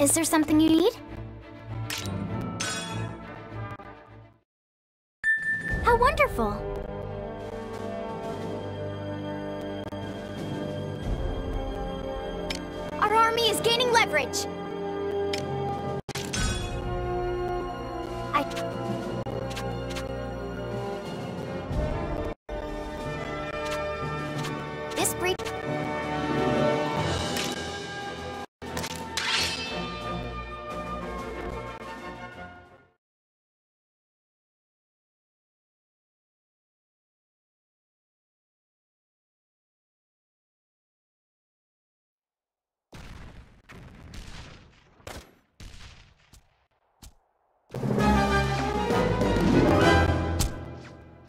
Is there something you need? How wonderful! Our army is gaining leverage! This breach...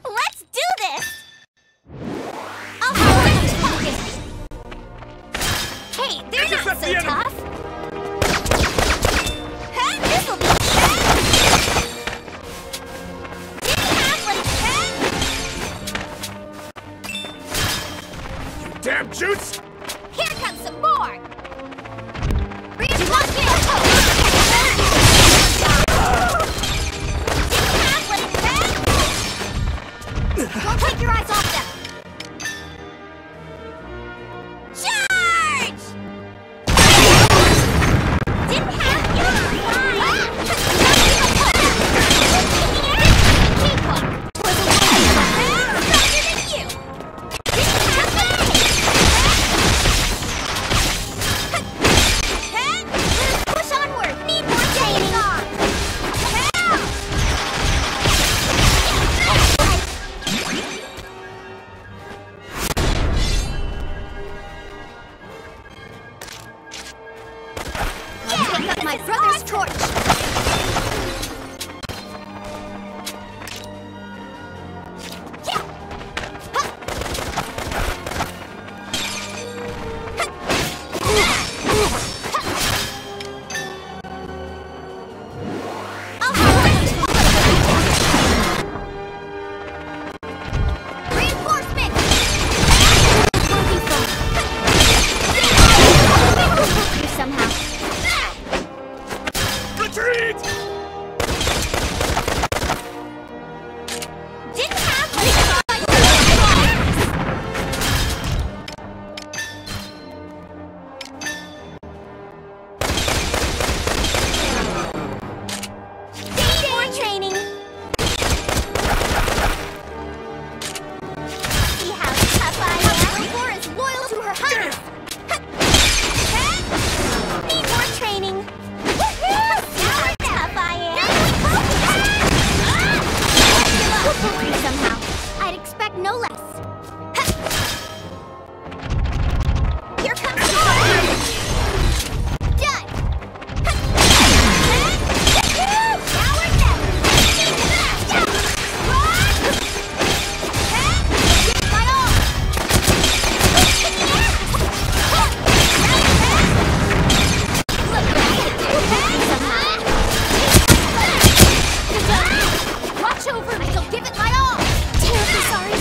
Let's do this! I'll have to focus! Hey, they're not so tough! Huh? This'll be fun! Didn't have like You damn jutes! Here comes some more! Reinforcement! Don't take your eyes off them! Charge! Didn't have you! Push onward! Need more training on! Take up my brother's torch! Reinforcement! Somehow. Retreat! Didn't have Need more training. See how tough I am? War is loyal to her highness. Need more training. See how tough I am? Somehow, I'd expect no less. Here comes the more. Done. Now we're done. My all. Watch over me. I'll give it my all. Terribly sorry.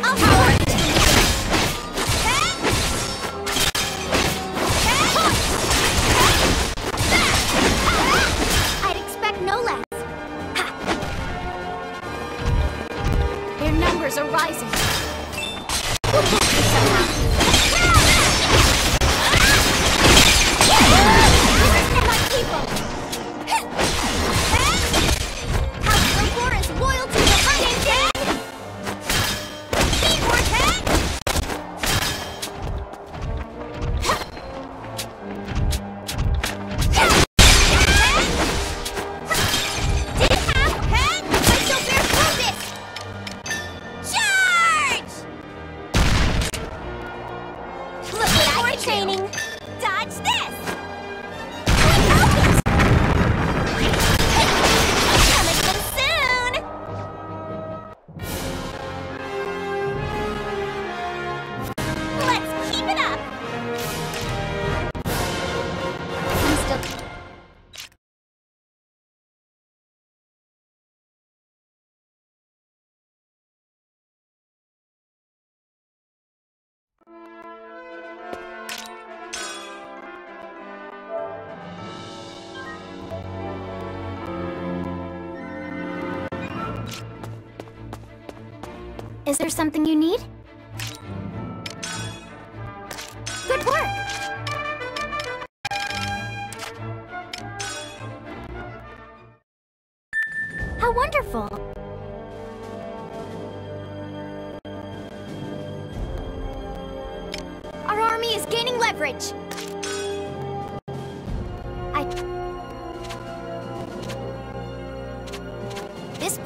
I'll power it. I'd expect no less. Their numbers are rising. Training. Dodge this. Is there something you need? Good work! How wonderful! Our army is gaining leverage! This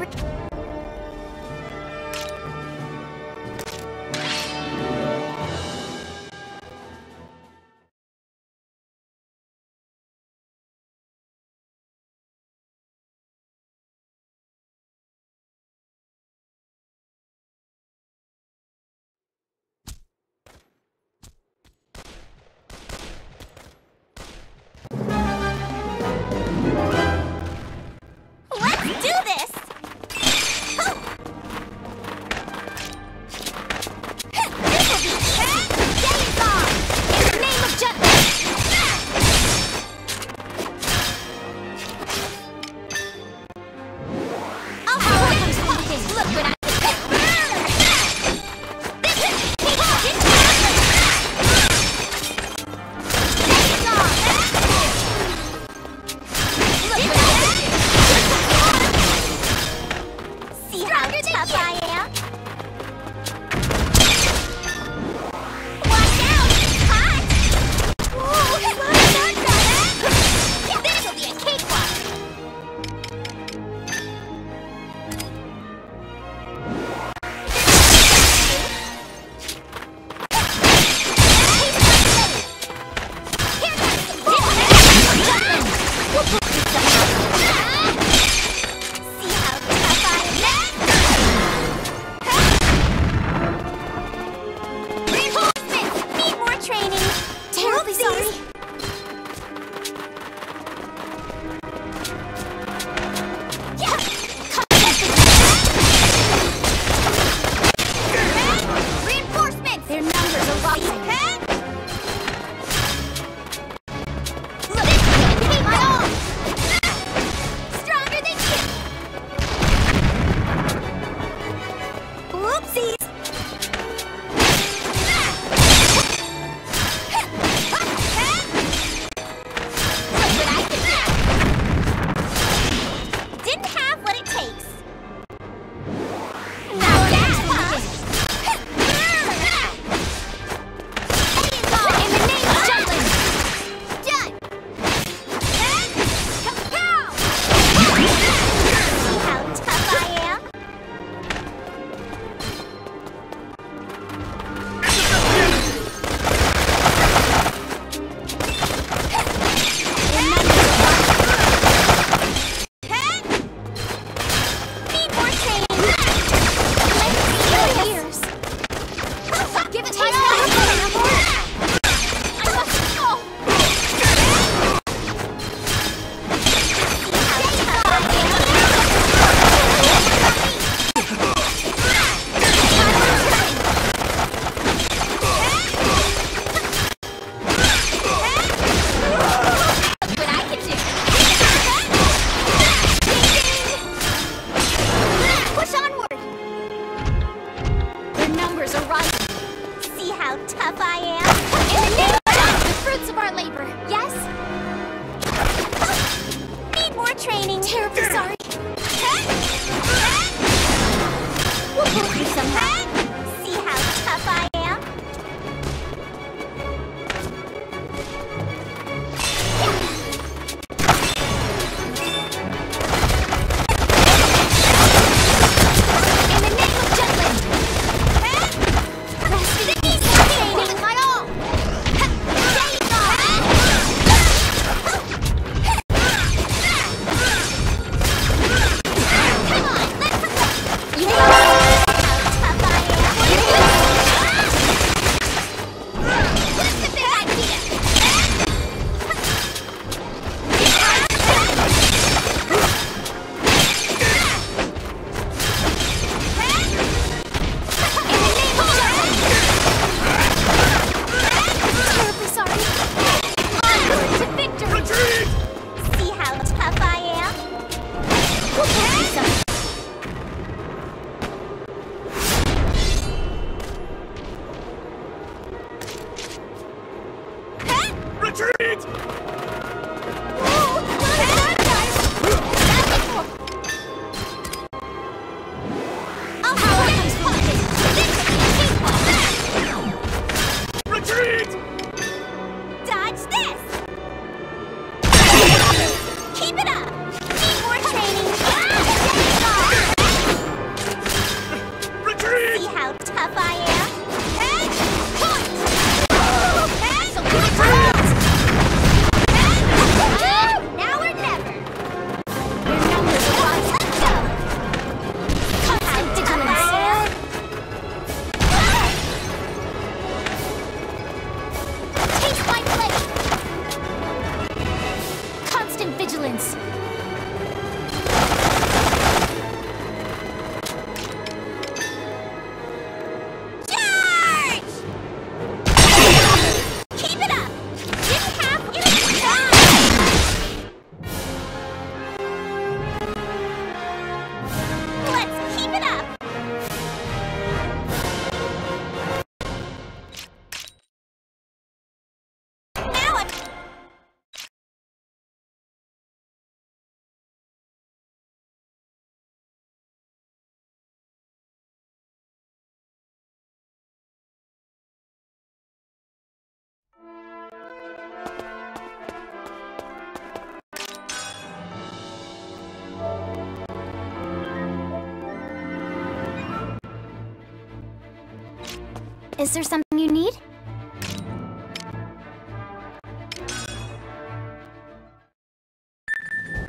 Is there something you need?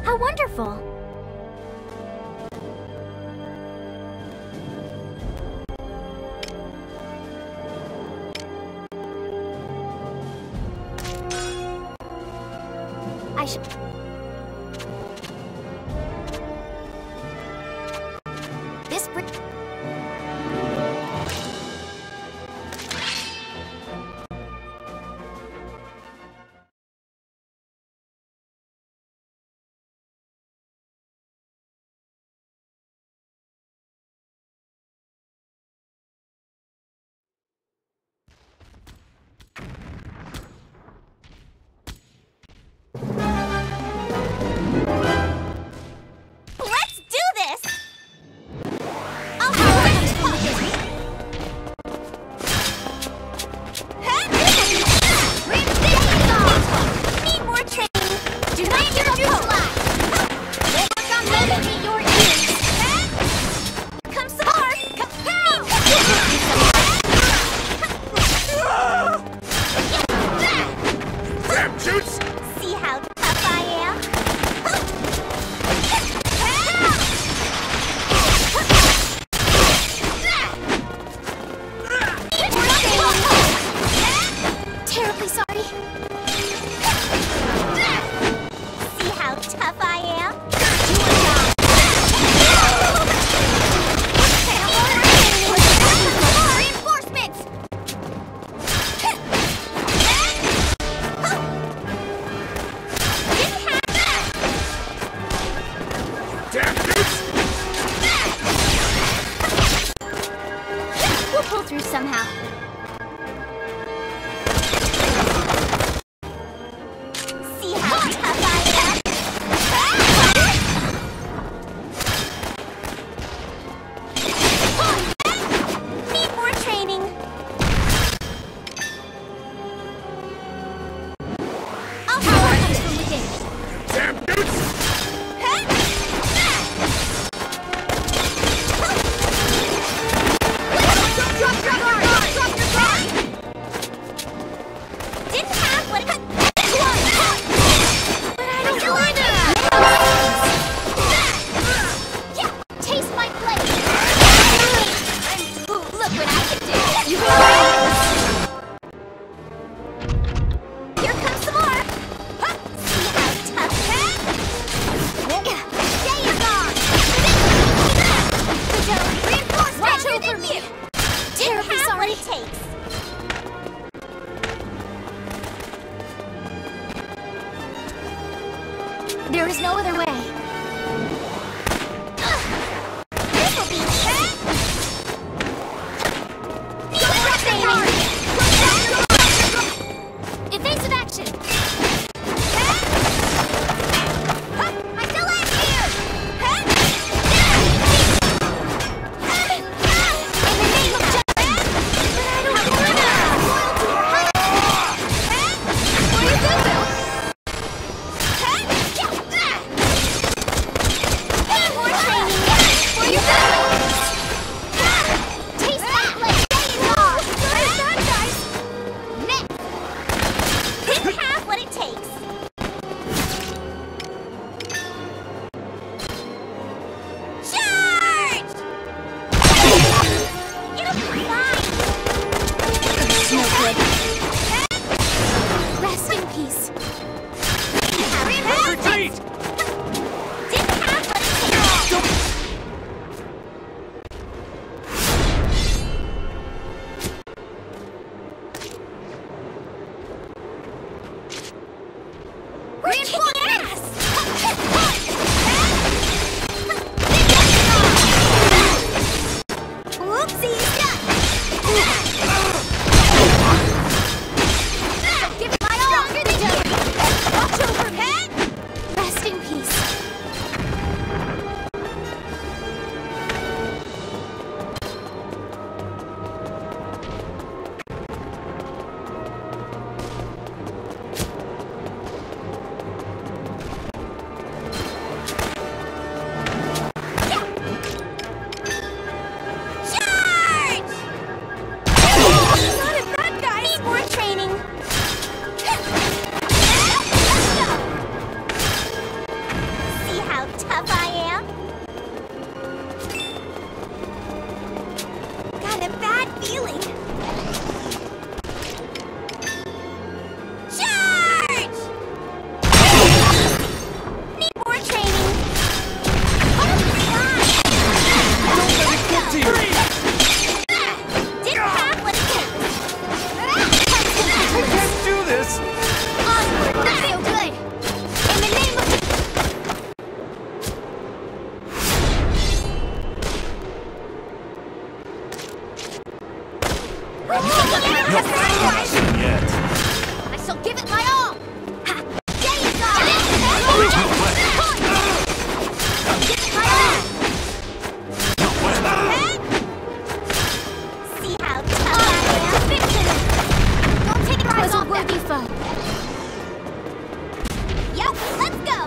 How wonderful! I should... This brick... somehow. See how tough I am? Need more training. I'll power up from within. Damn dudes! There is no other way. This'll be evasive action. it! I shall give it my all! Ha! There you go! Give it my all! See how tough I am? Don't take your eyes off them! Foe. Yep, let's go!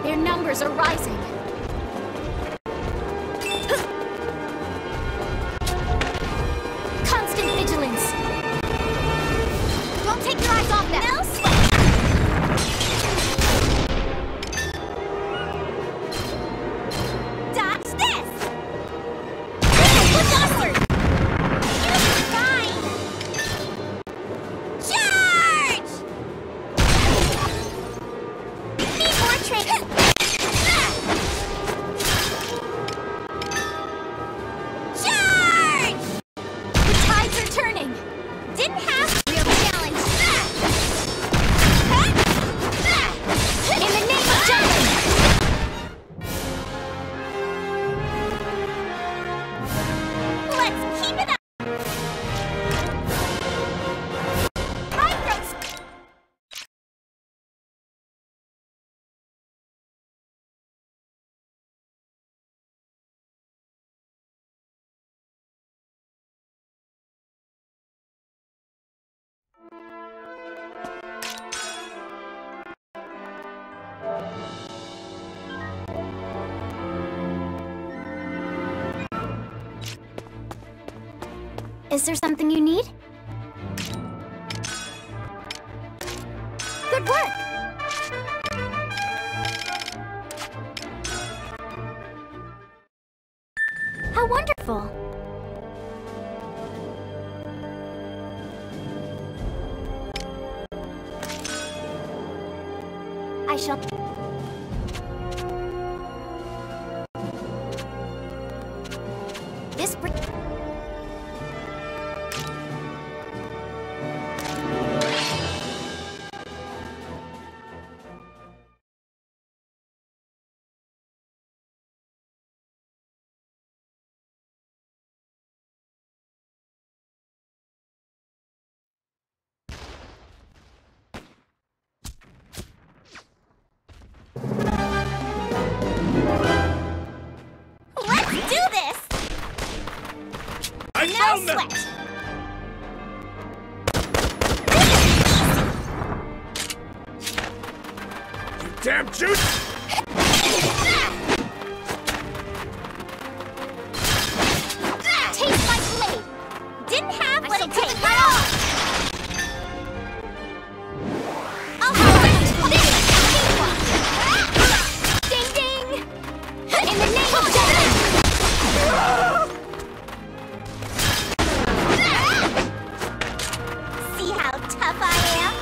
Their numbers are rising. Constant vigilance. Don't take your eyes off them. No sweat. Dodge this. Push onward. You're fine. Charge! Need more training. Charge! The tides are turning. Didn't have real challenge. In the name of justice. Let's keep it up. Micros. Is there something you need? Good work! How wonderful! I shall... This... Let's do this! I No found them! sweat! You damn juice! Taste my blade! Didn't have what it takes! I'll have this! Ding ding! In the name of justice! See how tough I am?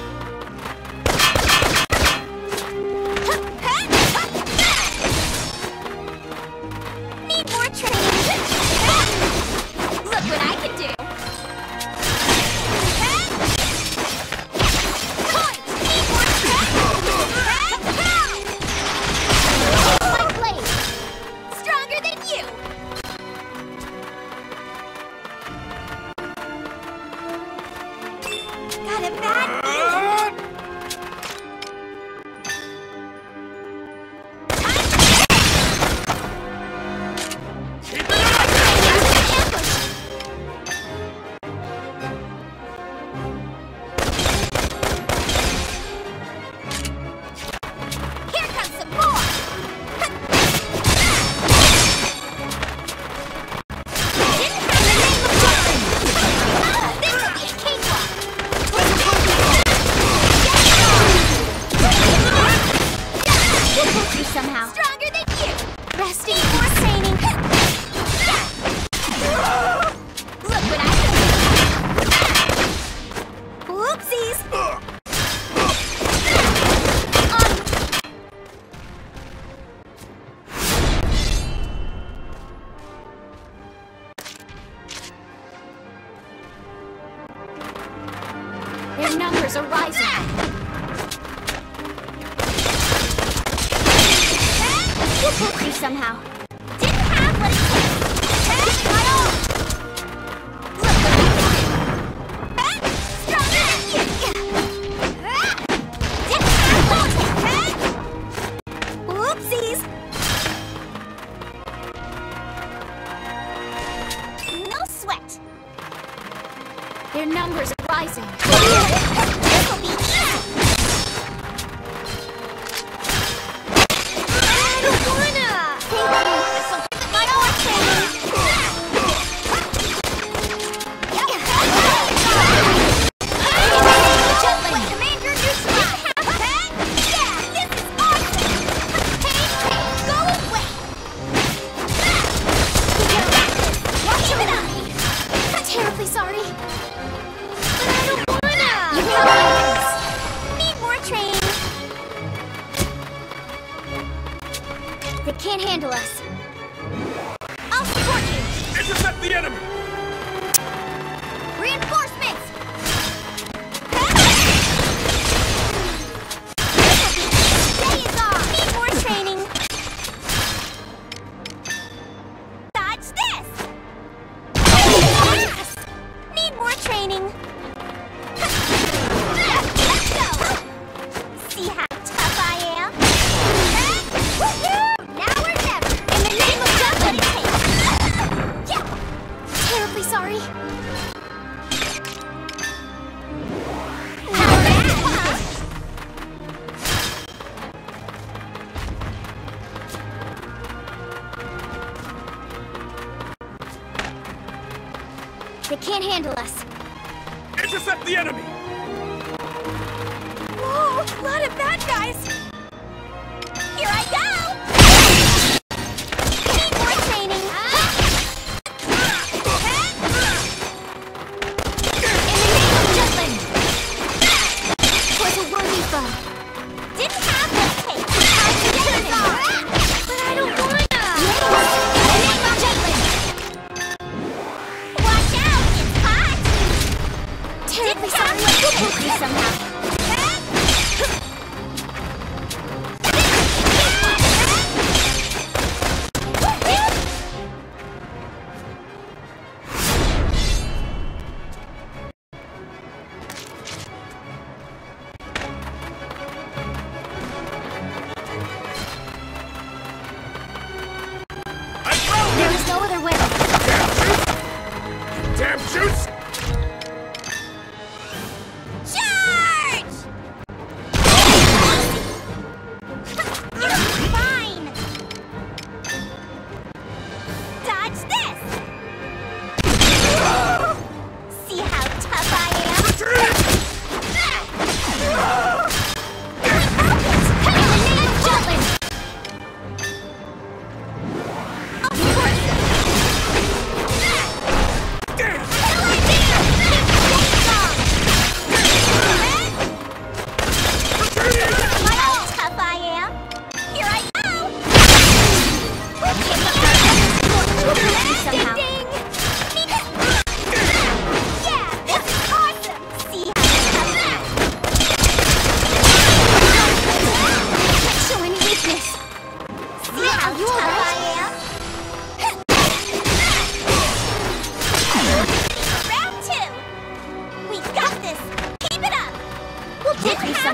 Their numbers are rising. We'll pull through somehow. Didn't have what it takes. Not all. Look what I can do. Stronger than you. Didn't have what it takes. Whoopsies. No sweat. Their numbers are rising. This'll be easy. They can't handle us. I'll support you! Intercept the enemy! Reinforcements! Day is on! Need more training! Dodge this! Yes! Need more training! Let's go! See how tough I am? Now or never! In the name of just what it takes! Yeah! Terribly sorry. How bad, huh? They can't handle us. Intercept the enemy! Whoa! A lot of bad guys! Here I go! Need more training! Was a worthy foe. Didn't have what it takes. But I don't wanna. Watch out, it's hot. Terribly sorry. We'll pull through somehow. There is no other way. Damn juice! Charge! You're fine. Dodge this. See how tough I am?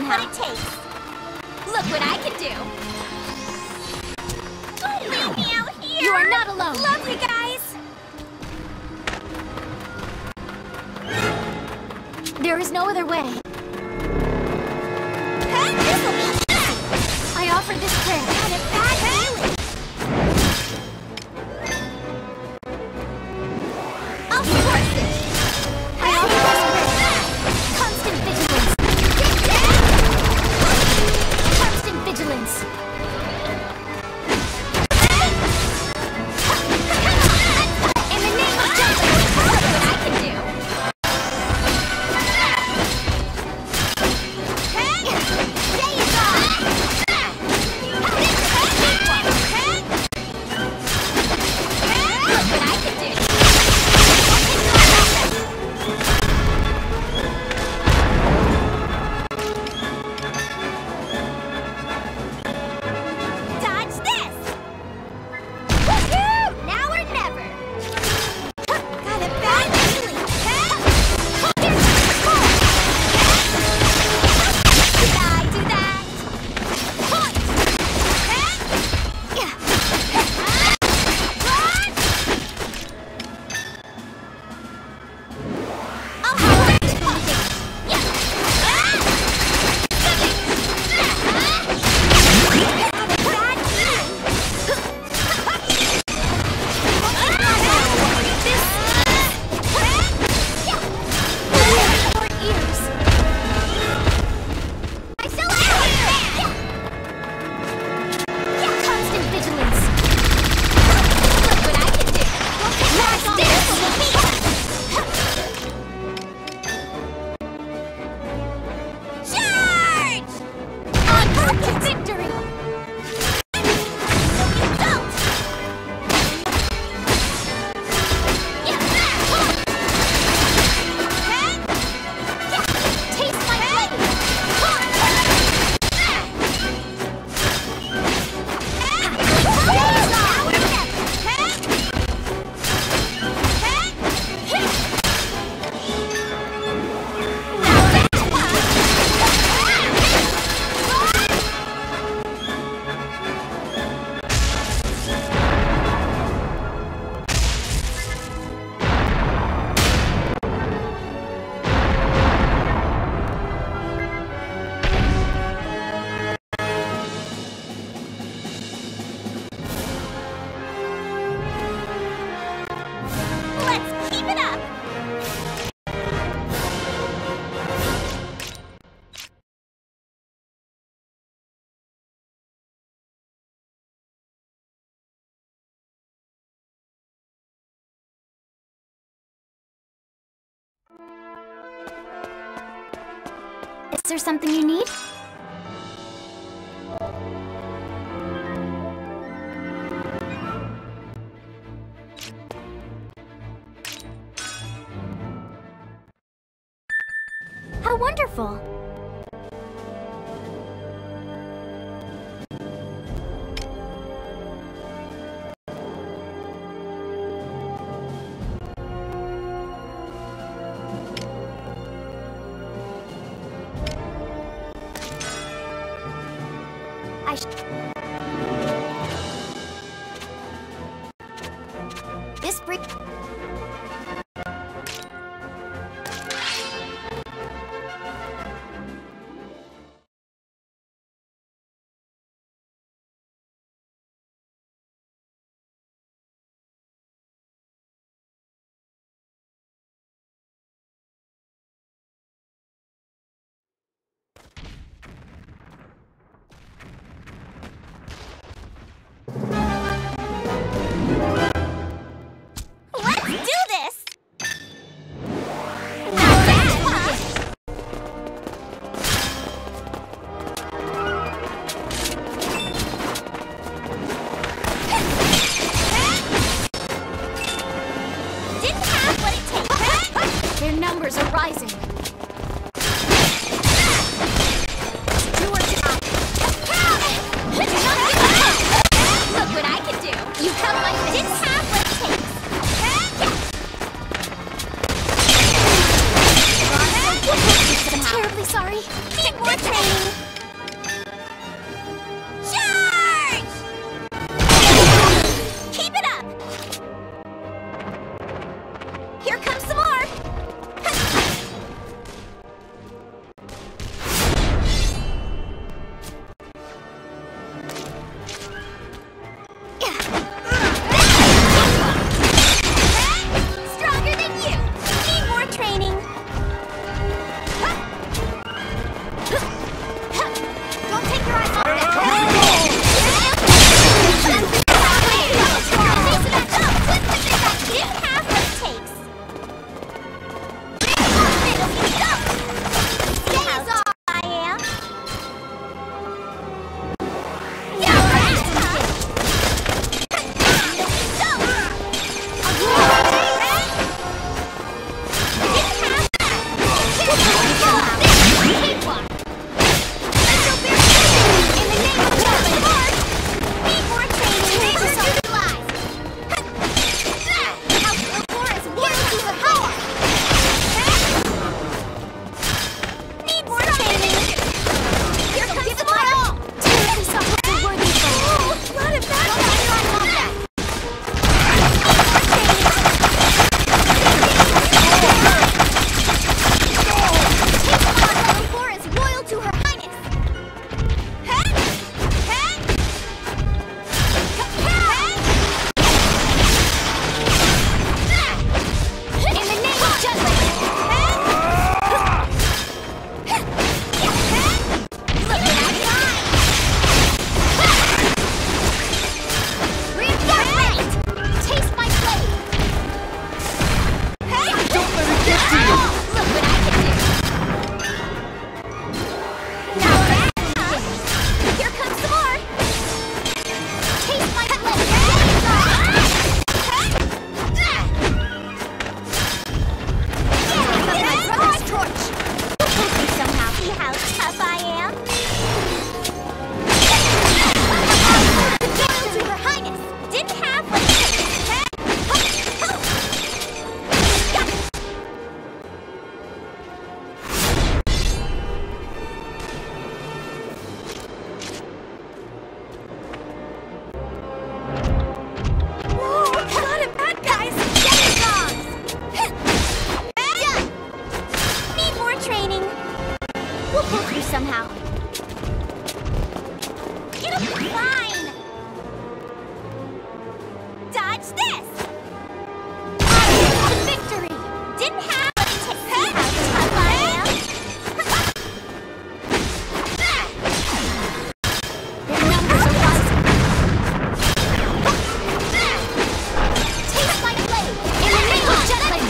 What it takes. Look what I can do. Don't leave me out here. You are not alone. Love you guys. There is no other way. This'll be easy. I offer this prayer. Got a bad feeling. I'll support this. I offer this prayer. Constant vigilance. Constant vigilance. In the name of justice, look what I can do. Day is on. Is there something you need? How wonderful! This brick. Let's do this! Not bad, huh? Didn't have what it takes. Their numbers are rising. Two or two. Look what I can do. You have my fist. Didn't have what it takes. I'm terribly sorry. Need more training. Charge! Keep it up. Here comes some more. Stronger than you. Need more training. Don't take your eyes off it. Didn't have what it takes. See how tough I am? Somehow. It'll be fine! Dodge this! To victory! Didn't have what it takes. See how tough I am? Their numbers are rising. Taste my blade! In the name of justice!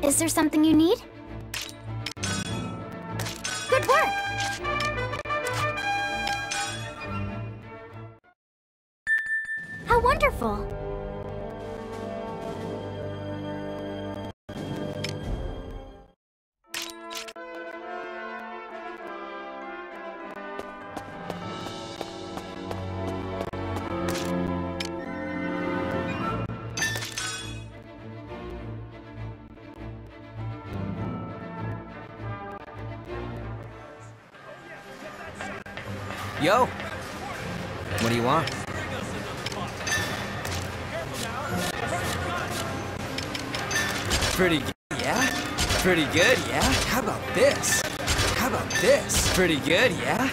Is there something you need? Good work! How wonderful! Yo! What do you want? Pretty good, yeah? Pretty good, yeah? How about this? How about this? Pretty good, yeah?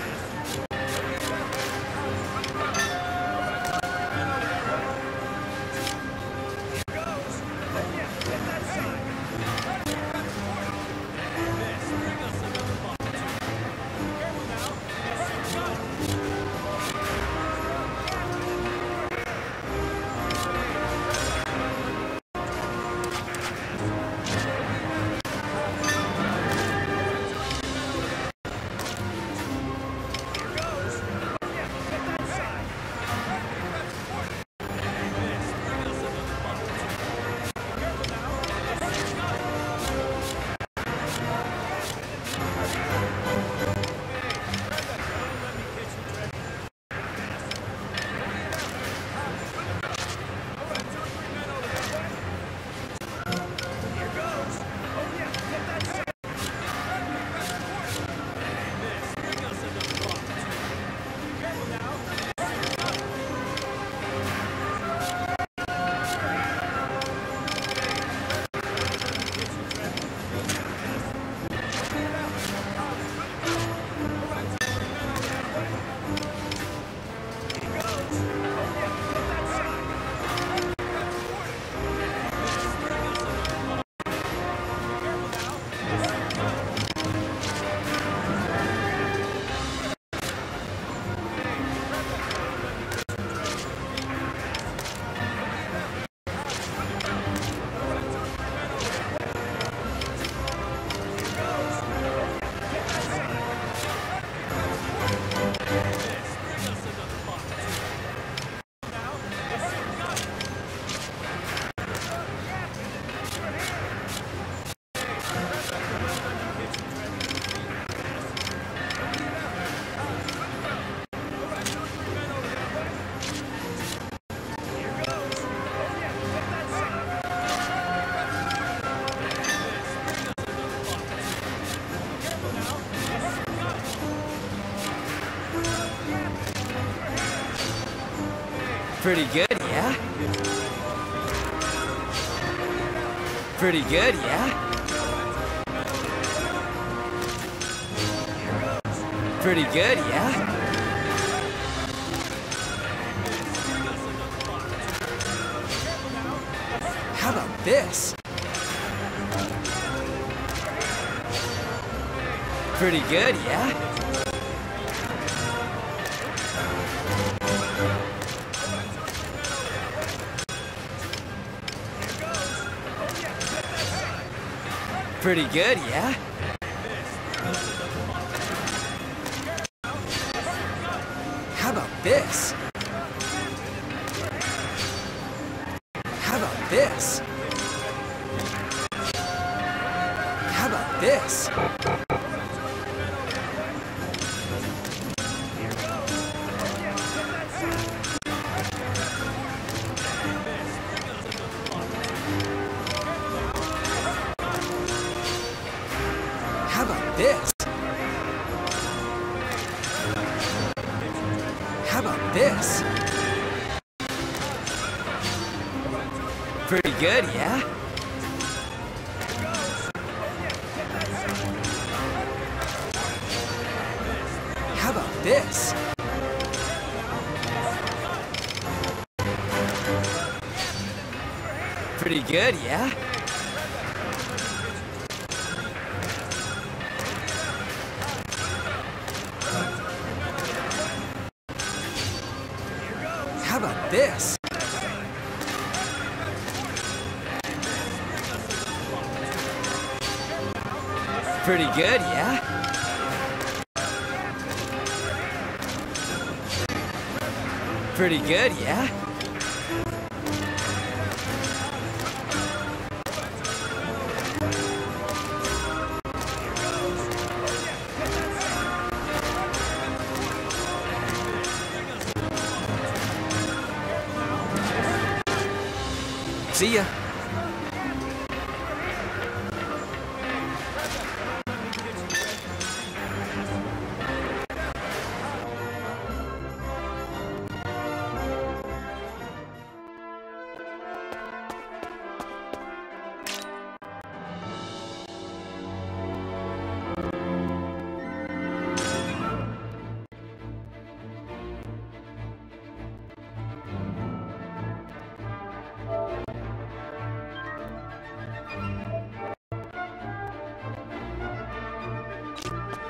Pretty good, yeah? Pretty good, yeah? Pretty good, yeah? How about this? Pretty good, yeah? Pretty good, yeah? How about this? How about this? How about this? How about this? How about this? Pretty good, yeah? How about this? Pretty good, yeah? this? Pretty good, yeah? Pretty good, yeah? See ya.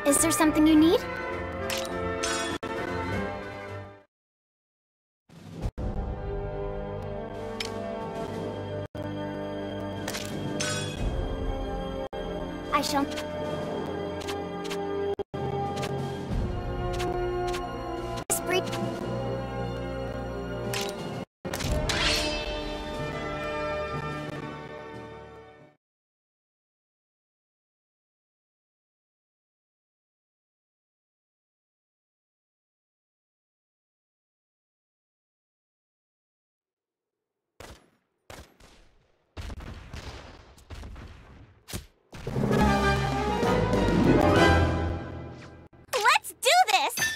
Is there something you need? I shall... Let's do this!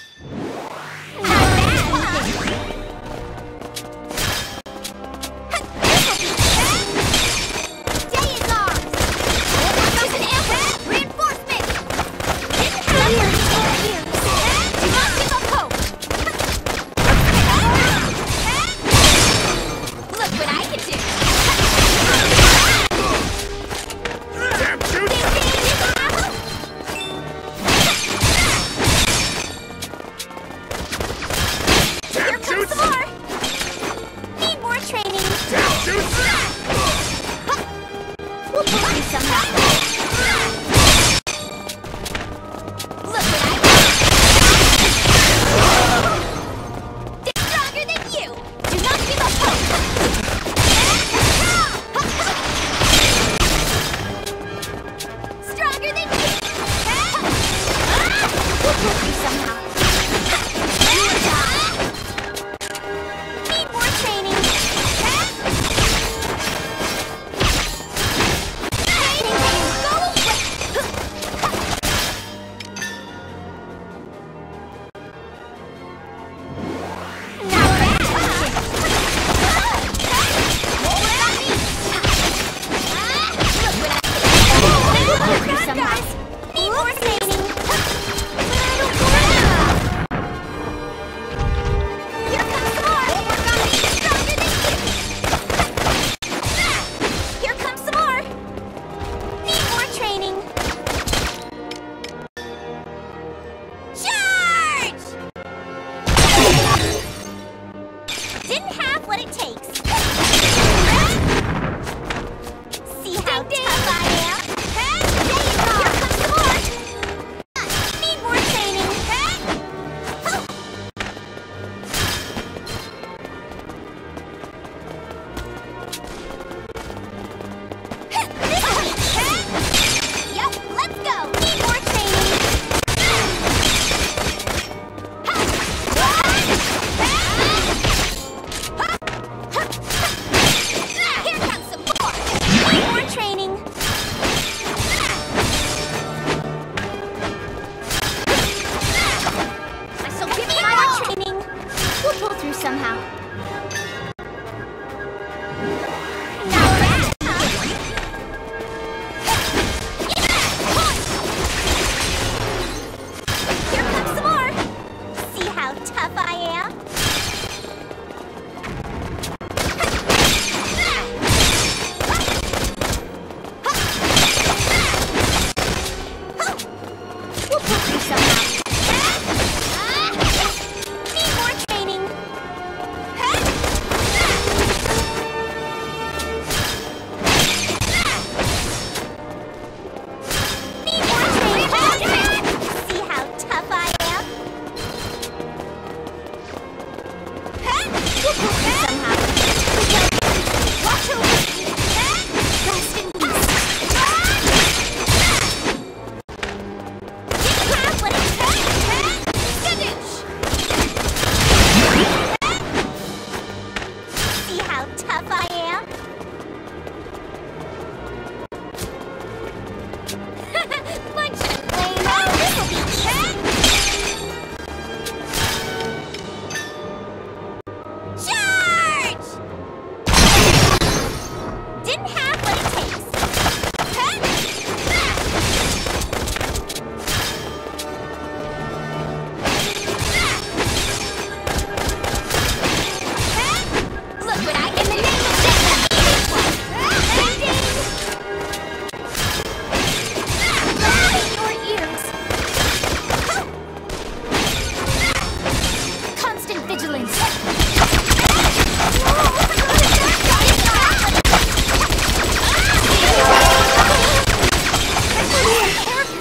vigilance.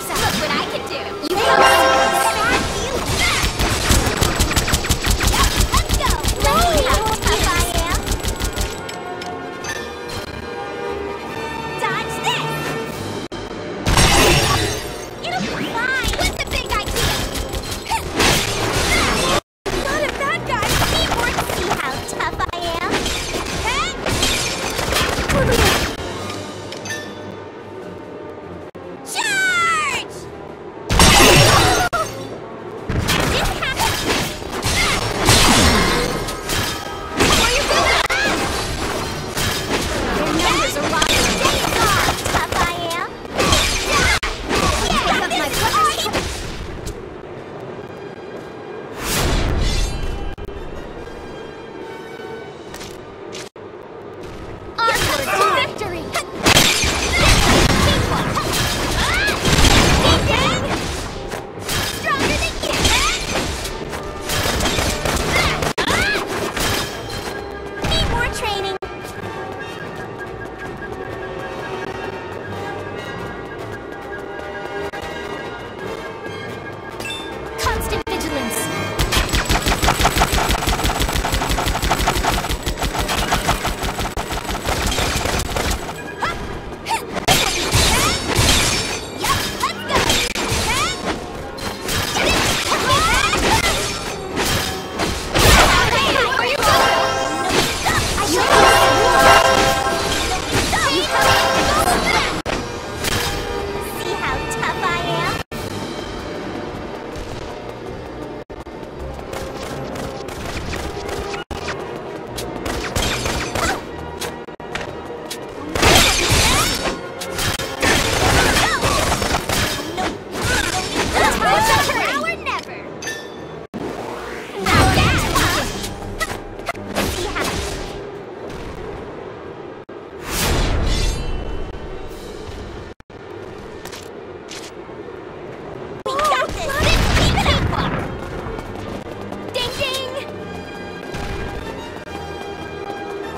Look what I can do. You let's go. Let's see how tough I am. Dodge this. It'll be fine. What's the big idea? Not a bad guy. Need more to see how tough I am. Charge! Didn't happen. Where you going? Their numbers are rising. Tough I am. Yeah, my brother's onward to victory! Stronger than you! Need more training! Constant vigilance! See how tough I am? Now or never. Now that's tough. See how. We got this! Keep it up! Ding ding!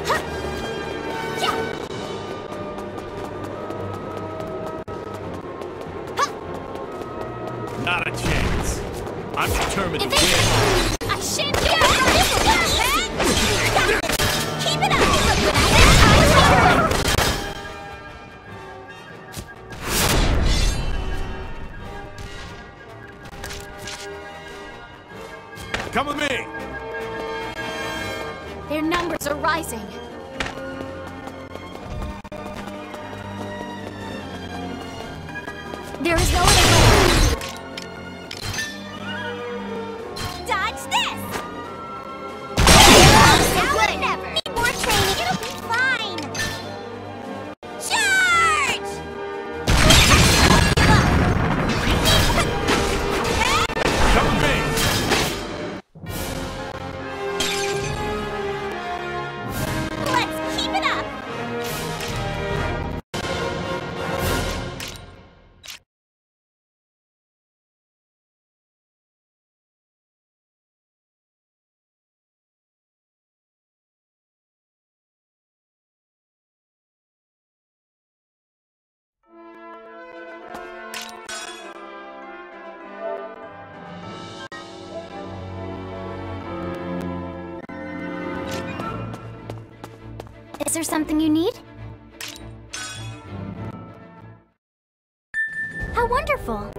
Huh. Yeah. Huh. Not a chance. I'm determined to win. Eventually, I shan't be around. This will be easy. Keep it up! Look what I have. Come with me. Their numbers are rising. There is no other way. Dodge this! Now or never. Need more training. It'll be fine. Charge! Come with me. Let's keep it up. Is there something you need? How wonderful!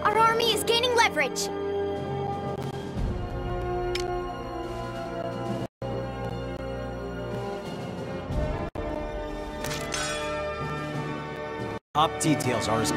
Our army is gaining leverage! Top details are as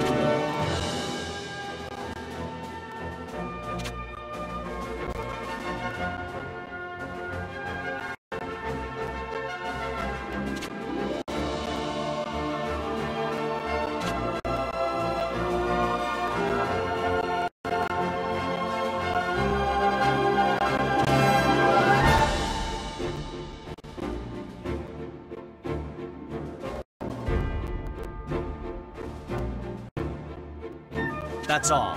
that's all.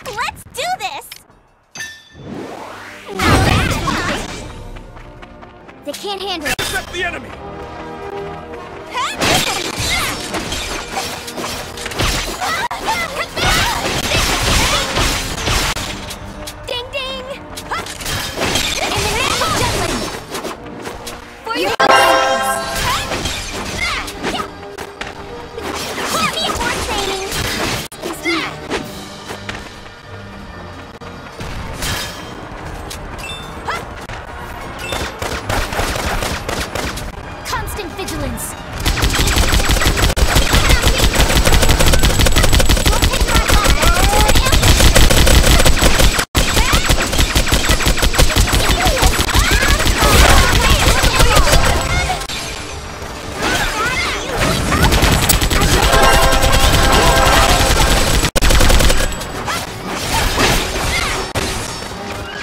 Let's do this! Not bad. They can't handle it. Intercept the enemy! Ding ding! In the name of juggling! For your need more training! Constant vigilance!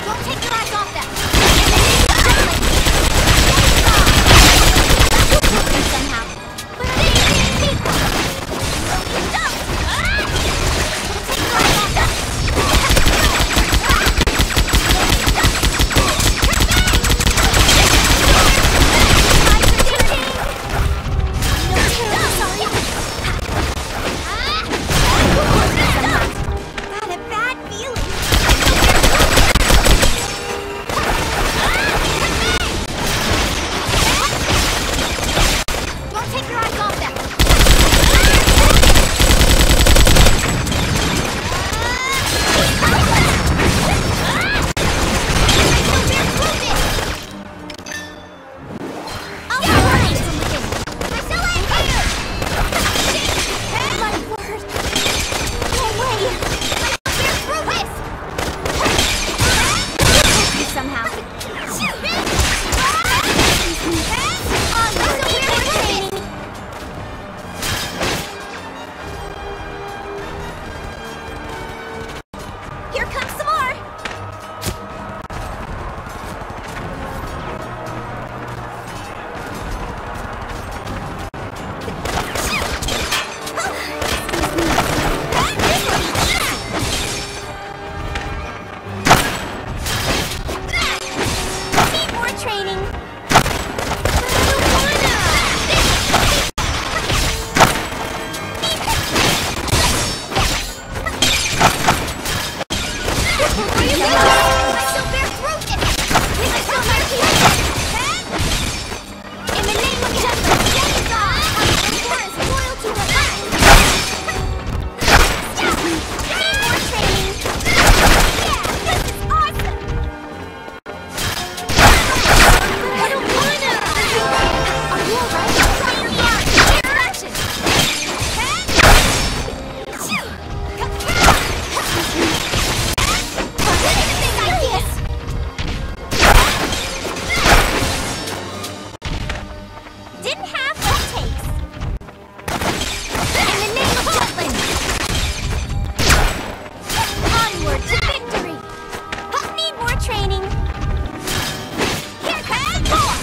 Don't take your eyes off them! Somehow. But they can't beat them! Don't! Don't take your eyes off them! Got a bad feeling. Don't take your eyes off them. I'll find something. We're still in here. My word. No way. We're through this. Somehow. Here comes some more! Need more training! I shall bear through this! We can still my in the name of justice, yes, God! Is loyal to the land! Need more training! Yeah, this is awesome! I don't wanna! Are you alright? Try me out! Take action! Didn't have what it takes. In the name of Jutland. Onward to victory. Need more training. Here comes more.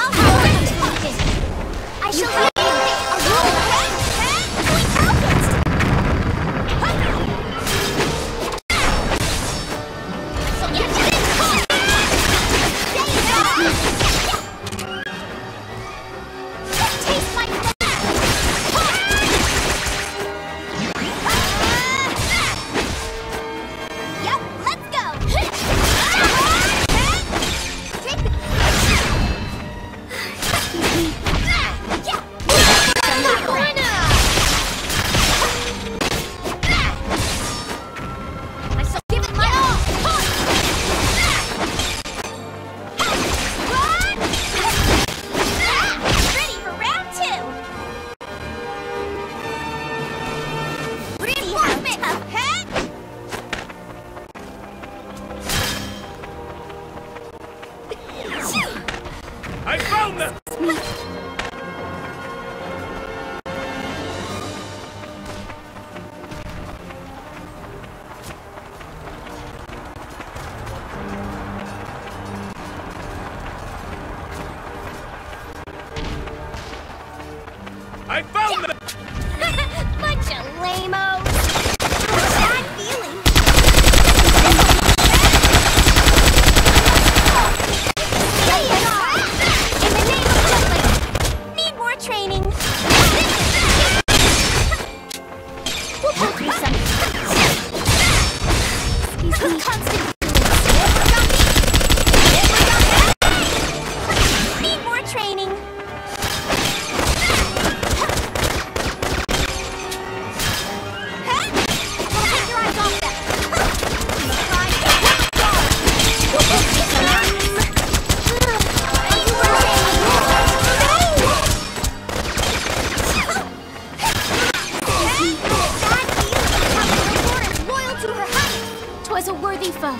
I'll have it talking. I shall have taste like Yep, let's go. Excuse me. I found them! I found them! Bunch of lame-os. Bad feeling. In the name of juggling. Need more training. We'll go through some. Excuse me. Constant. Need more training. Was a worthy foe.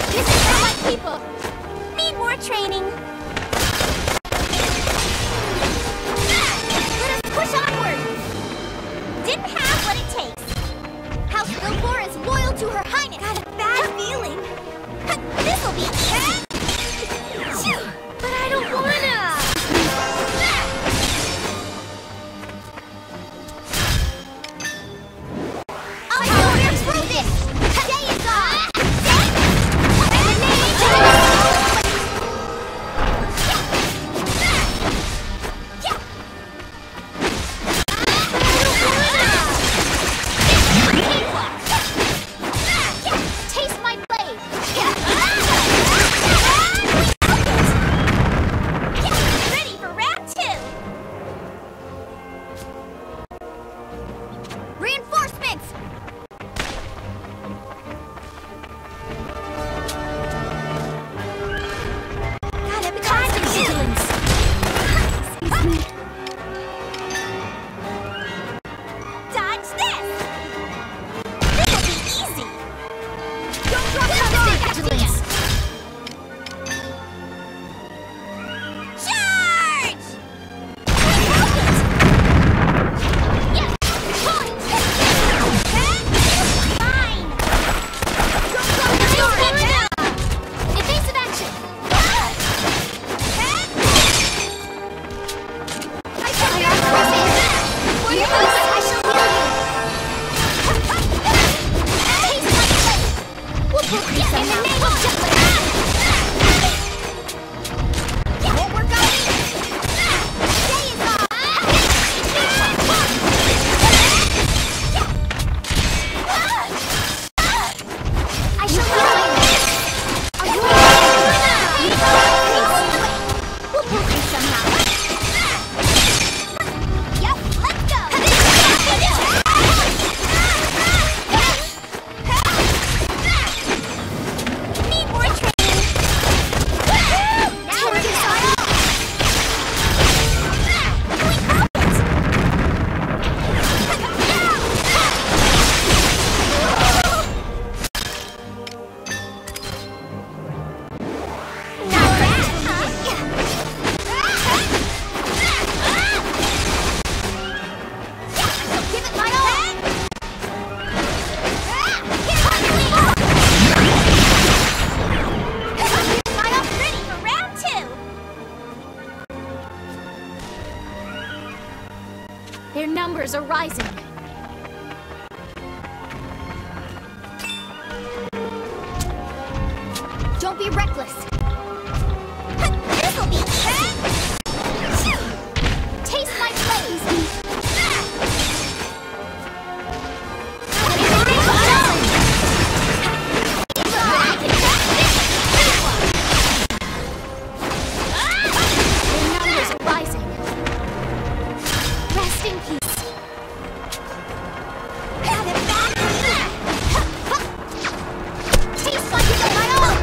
This is for my people. Need more training. Let us push onward. Didn't have what it takes. House Valkyria is loyal to her highness. Got a bad feeling. This'll be but I don't wanna. Their numbers are rising. Don't be reckless. This'll be taste my blaze. Their numbers are rising. Rest in peace. Taste like you got my own.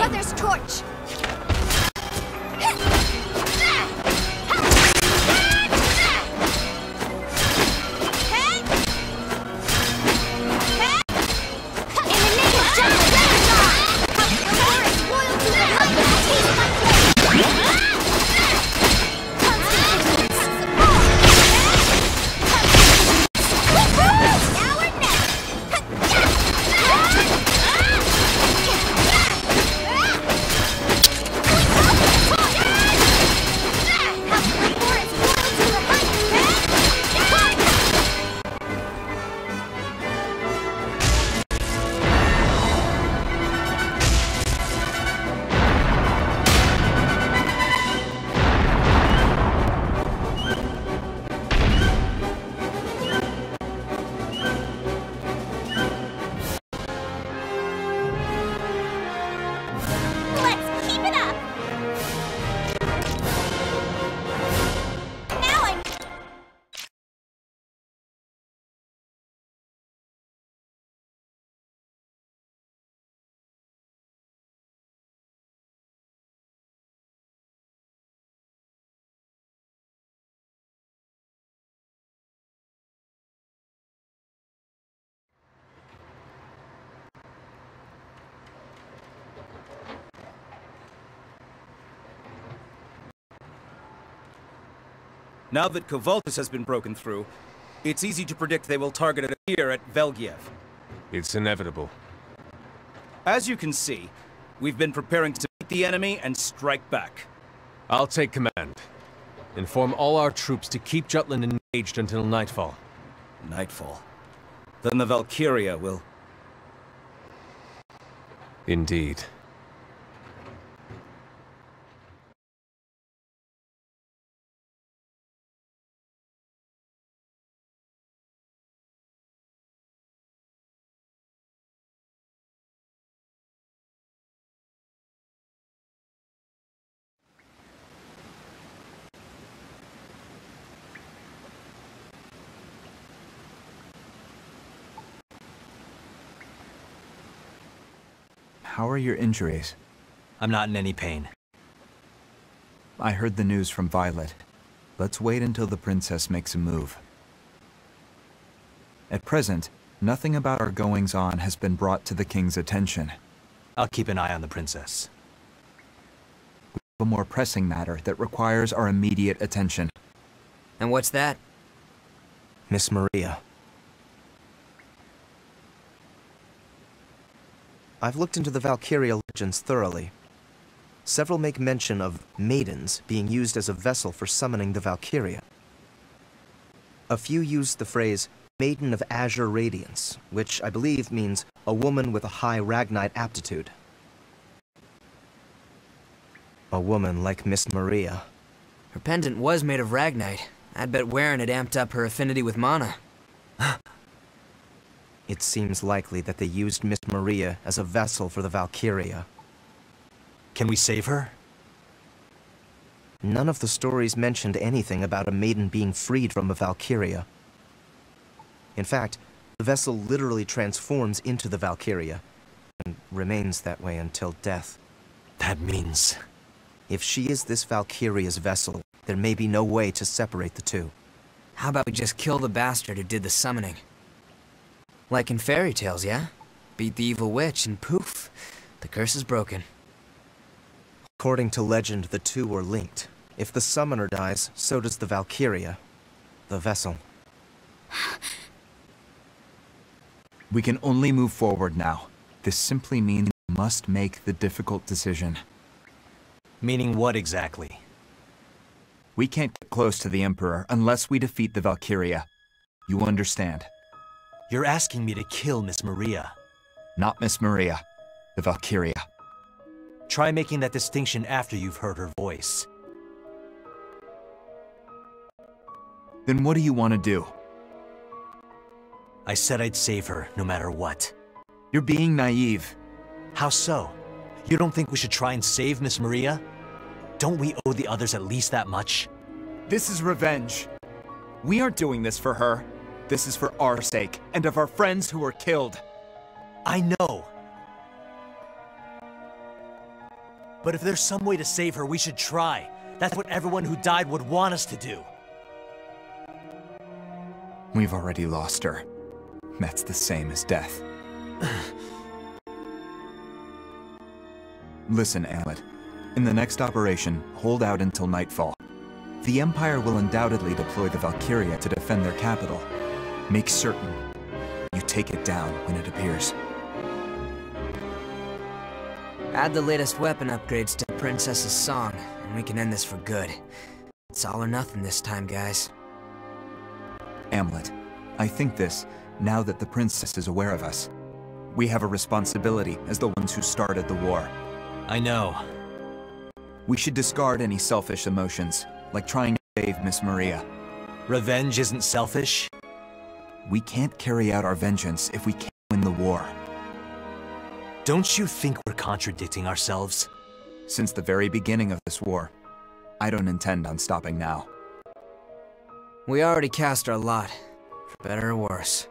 brother's torch! Now that Kovaltis has been broken through, it's easy to predict they will target it here at Velgiev. It's inevitable. As you can see, we've been preparing to meet the enemy and strike back. I'll take command. Inform all our troops to keep Jutland engaged until nightfall. Nightfall. Then the Valkyria will... Indeed. How are your injuries? I'm not in any pain. I heard the news from Violet. Let's wait until the princess makes a move. At present, nothing about our goings-on has been brought to the king's attention. I'll keep an eye on the princess. We have a more pressing matter that requires our immediate attention. And what's that? Miss Maria. I've looked into the Valkyria legends thoroughly. Several make mention of maidens being used as a vessel for summoning the Valkyria. A few use the phrase, Maiden of Azure Radiance, which I believe means a woman with a high Ragnite aptitude. A woman like Miss Maria. Her pendant was made of Ragnite. I'd bet wearing it amped up her affinity with mana. It seems likely that they used Miss Maria as a vessel for the Valkyria. Can we save her? None of the stories mentioned anything about a maiden being freed from a Valkyria. In fact, the vessel literally transforms into the Valkyria, and remains that way until death. That means... If she is this Valkyria's vessel, there may be no way to separate the two. How about we just kill the bastard who did the summoning? Like in fairy tales, yeah? Beat the evil witch and poof, the curse is broken. According to legend, the two are linked. If the summoner dies, so does the Valkyria, the vessel. We can only move forward now. This simply means we must make the difficult decision. Meaning what exactly? We can't get close to the Emperor unless we defeat the Valkyria. You understand? You're asking me to kill Miss Maria. Not Miss Maria. The Valkyria. Try making that distinction after you've heard her voice. Then what do you want to do? I said I'd save her, no matter what. You're being naive. How so? You don't think we should try and save Miss Maria? Don't we owe the others at least that much? This is revenge. We aren't doing this for her. This is for our sake, and of our friends who were killed. I know. But if there's some way to save her, we should try. That's what everyone who died would want us to do. We've already lost her. That's the same as death. Listen, Amulet. In the next operation, hold out until nightfall. The Empire will undoubtedly deploy the Valkyria to defend their capital. Make certain you take it down when it appears. Add the latest weapon upgrades to the Princess's song, and we can end this for good. It's all or nothing this time, guys. Amulet, I think this, now that the Princess is aware of us. We have a responsibility as the ones who started the war. I know. We should discard any selfish emotions, like trying to save Miss Maria. Revenge isn't selfish? We can't carry out our vengeance if we can't win the war. Don't you think we're contradicting ourselves? Since the very beginning of this war, I don't intend on stopping now. We already cast our lot, for better or worse.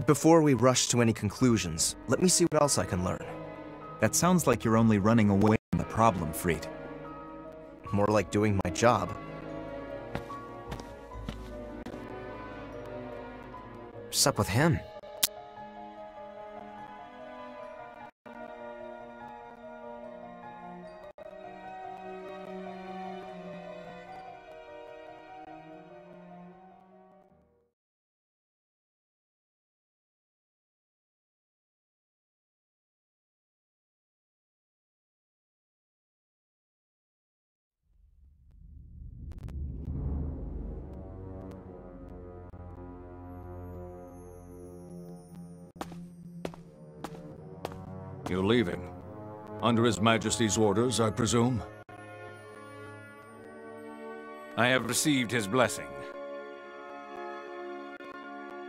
Before we rush to any conclusions, let me see what else I can learn. That sounds like you're only running away from the problem, Freed. More like doing my job. What's up with him? You're leaving. Under His Majesty's orders, I presume? I have received his blessing.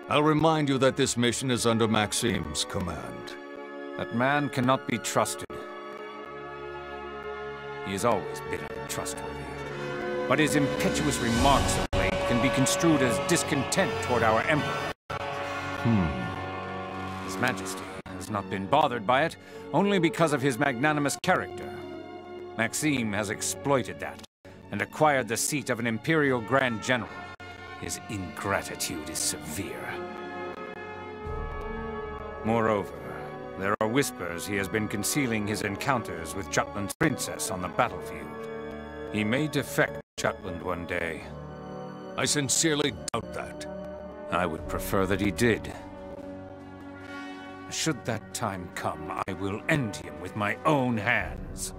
I'll remind you that this mission is under Maxime's command. That man cannot be trusted. He has always been untrustworthy. But his impetuous remarks of late can be construed as discontent toward our Emperor. His Majesty has not been bothered by it, only because of his magnanimous character. Maxime has exploited that, and acquired the seat of an Imperial Grand General. His ingratitude is severe. Moreover, there are whispers he has been concealing his encounters with Jutland's princess on the battlefield. He may defect Jutland one day. I sincerely doubt that. I would prefer that he did. Should that time come, I will end him with my own hands.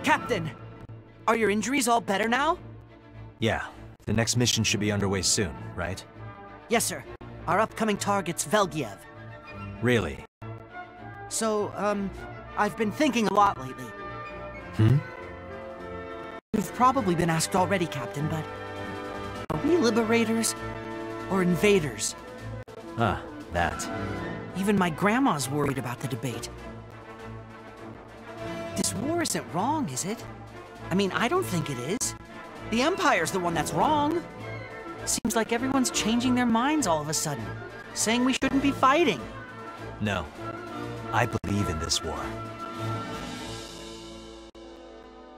Captain! Are your injuries all better now? Yeah, the next mission should be underway soon, right? Yes, sir. Our upcoming target's Velgiev. Really? So, I've been thinking a lot lately. You've probably been asked already, Captain, but are we liberators or invaders? Ah, that. Even my grandma's worried about the debate. This war isn't wrong, is it? I mean, I don't think it is. The Empire's the one that's wrong. Seems like everyone's changing their minds all of a sudden, saying we shouldn't be fighting. No. I believe in this war.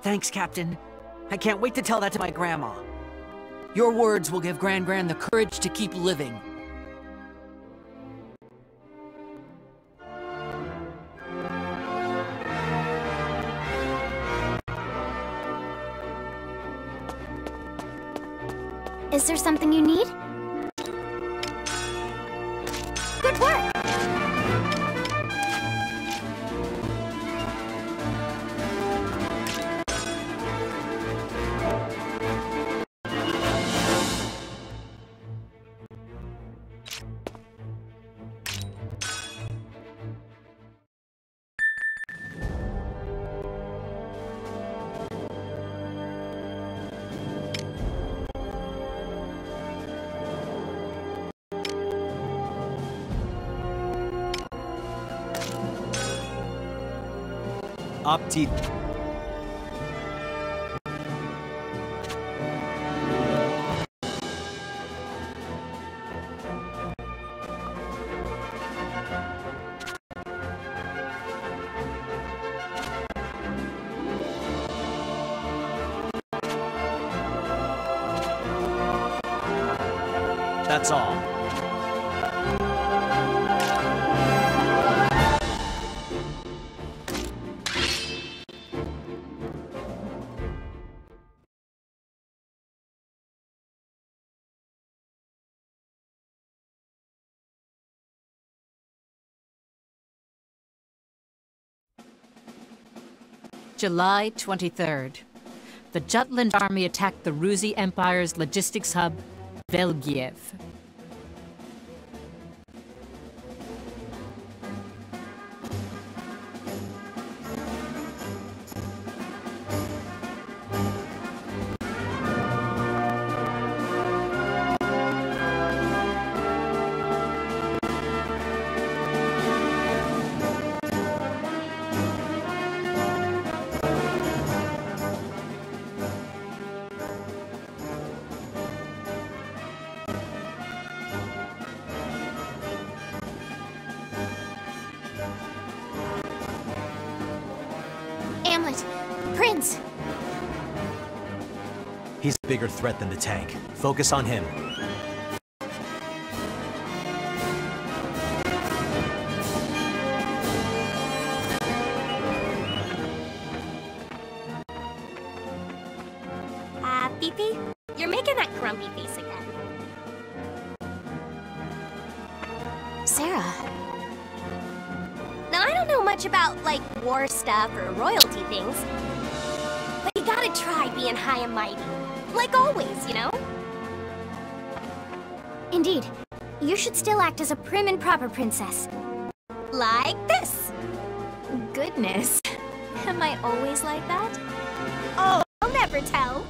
Thanks, Captain. I can't wait to tell that to my grandma. Your words will give Gran the courage to keep living. Is there something you need? Good work! Opti. That's all. July 23rd. The Jutland army attacked the Ruzi Empire's logistics hub, Velgiev. Prince! He's a bigger threat than the tank. Focus on him. Beepy? You're making that grumpy face again. Sarah. Now, I don't know much about, like, war stuff or royalty things. But you gotta try being high and mighty. Like always, you know? Indeed. You should still act as a prim and proper princess. Like this. Goodness. Am I always like that? Oh, I'll never tell.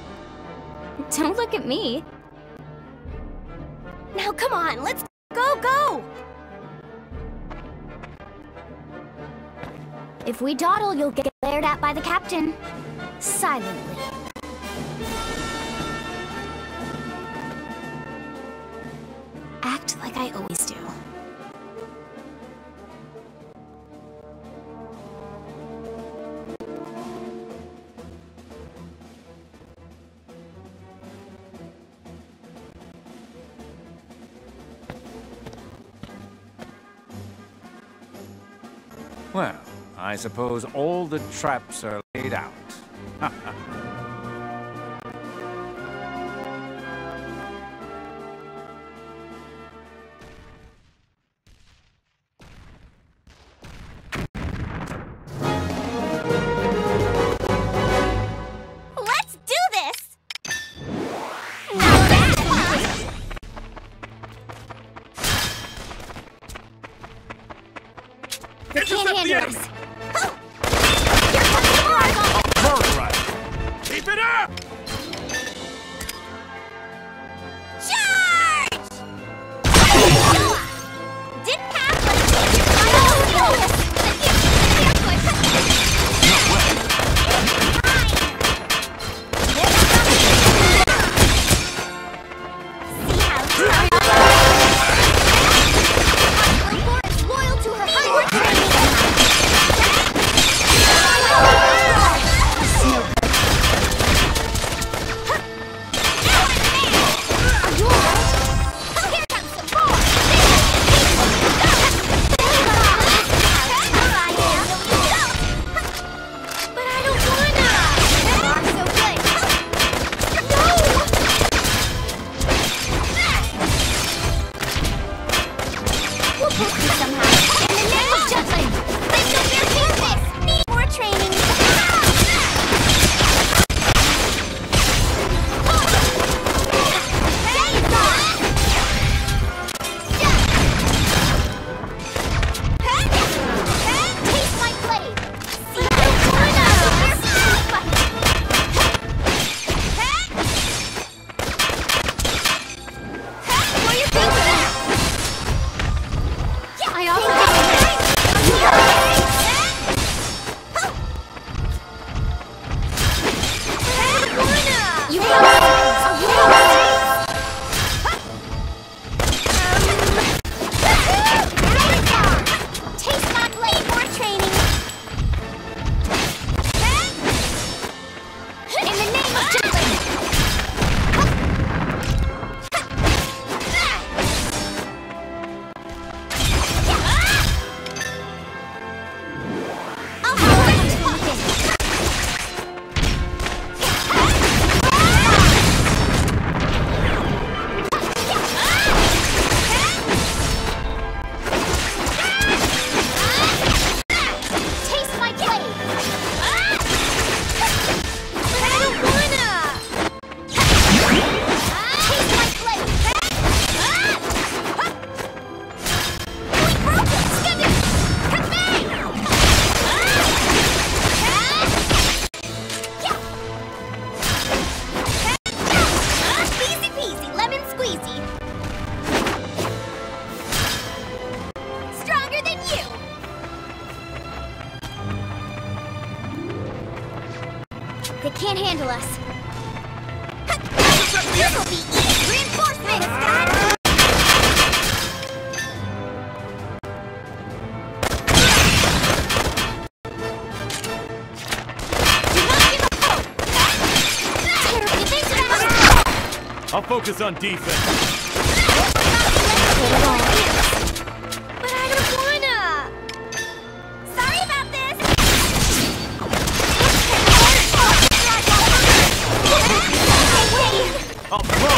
Don't look at me. Now, come on, let's go! If we dawdle, you'll get glared at by the captain. Silently. Act like I always do. Well, I suppose all the traps are laid out. Let's do this! Now that's fun! They can't handle us. Oh! Here comes the Marvel! Right. Keep it up! Charge! Didn't have what it takes. See how it's loyal to her hard work training. They can't handle us. This'll be easy! Reinforcements, Dad! I'll focus on defense. But I don't wanna. Sorry about this. I'll blow.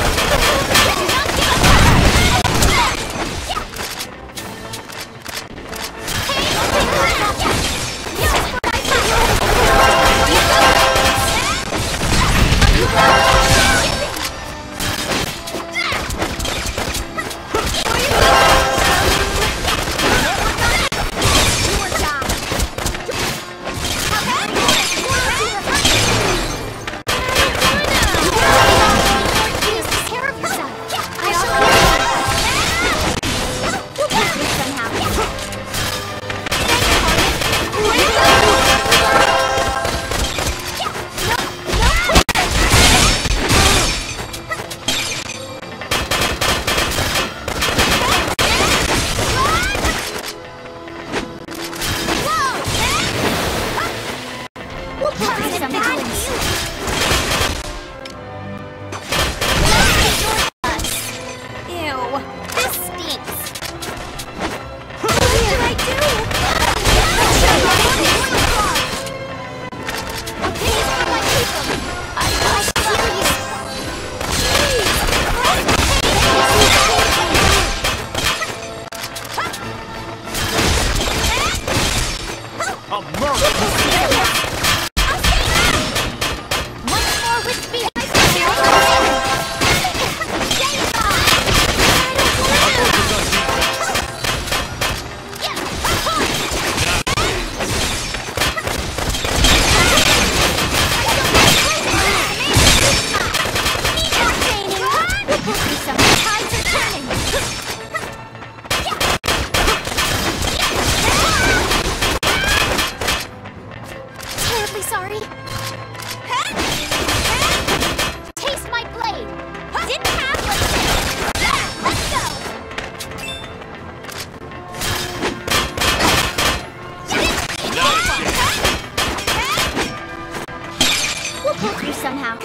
Somehow.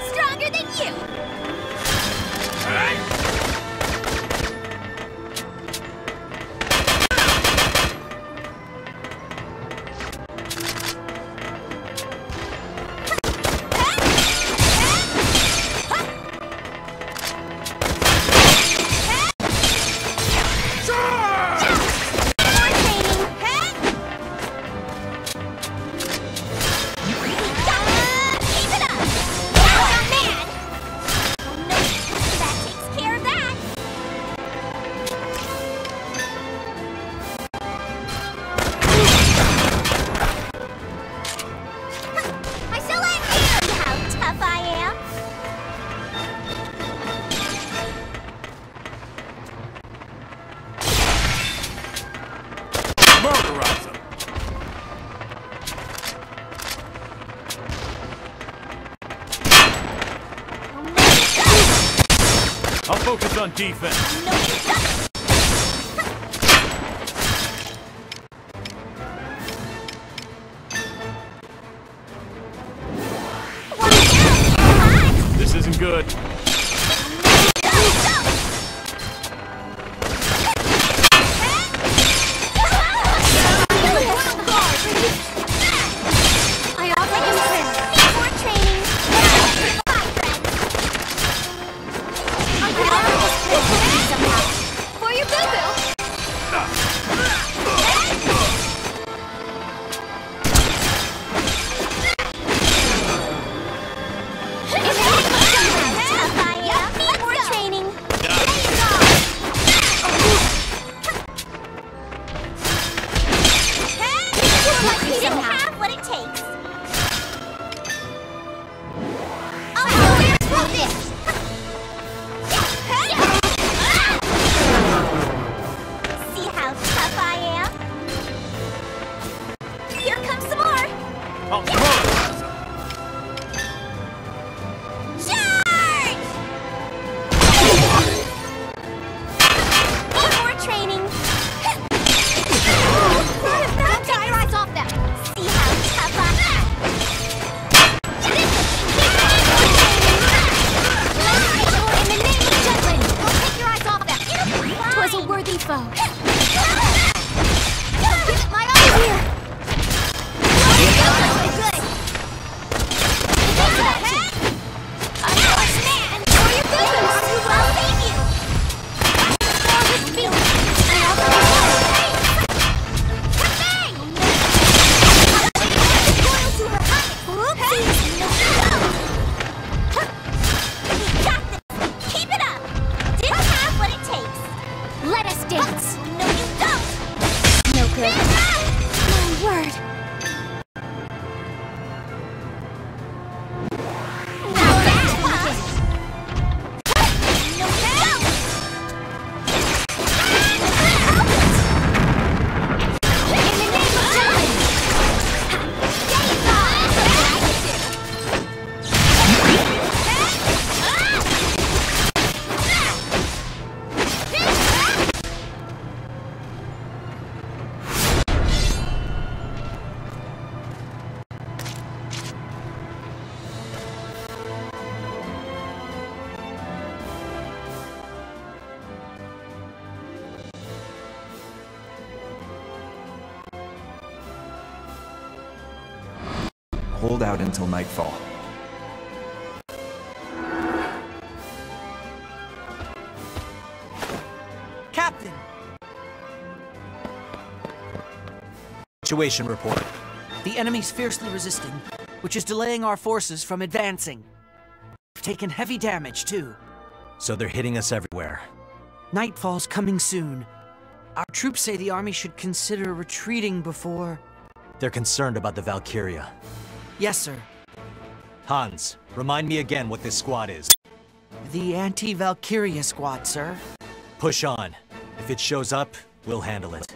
Stronger than you! I'll focus on defense. This isn't good. Hold out until nightfall. Captain! Situation report. The enemy's fiercely resisting, which is delaying our forces from advancing. We've taken heavy damage, too. So they're hitting us everywhere. Nightfall's coming soon. Our troops say the army should consider retreating before... They're concerned about the Valkyria. Yes, sir. Hans, remind me again what this squad is. The anti-Valkyria squad, sir. Push on. If it shows up, we'll handle it.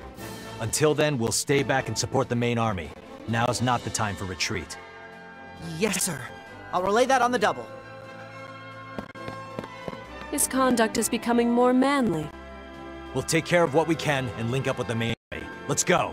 Until then, we'll stay back and support the main army. Now's not the time for retreat. Yes, sir. I'll relay that on the double. His conduct is becoming more manly. We'll take care of what we can and link up with the main army. Let's go!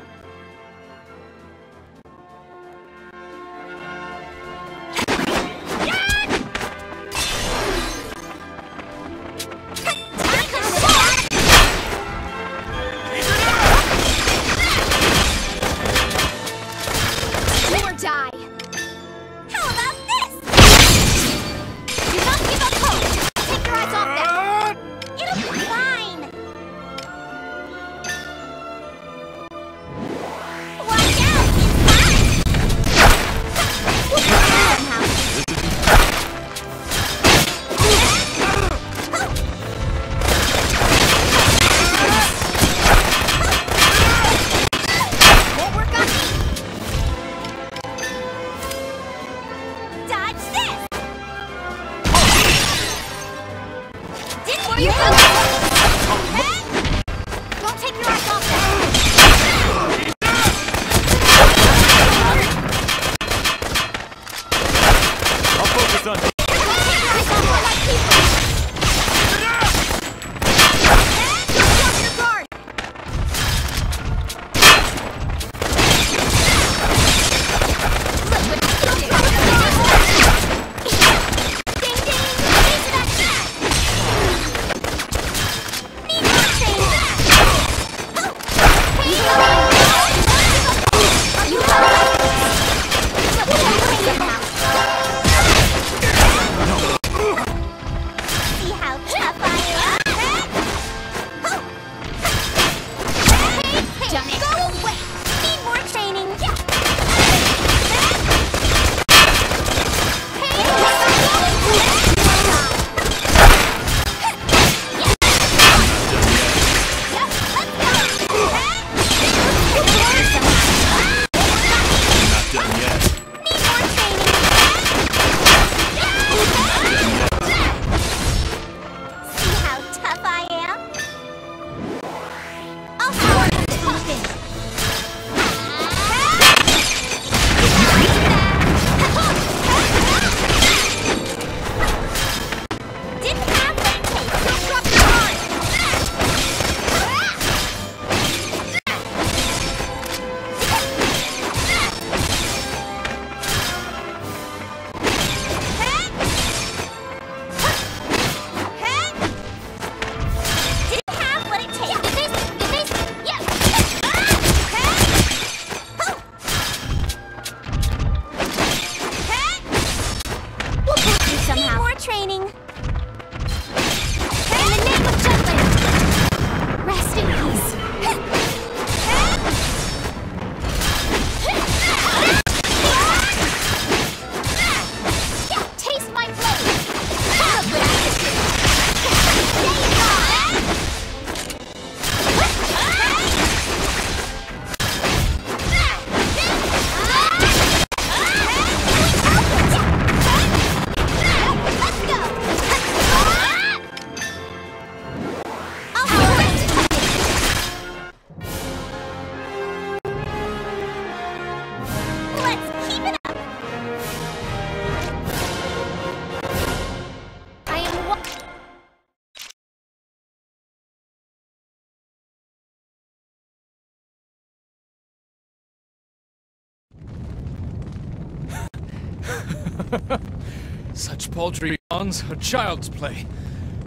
Such paltry bonds are child's play.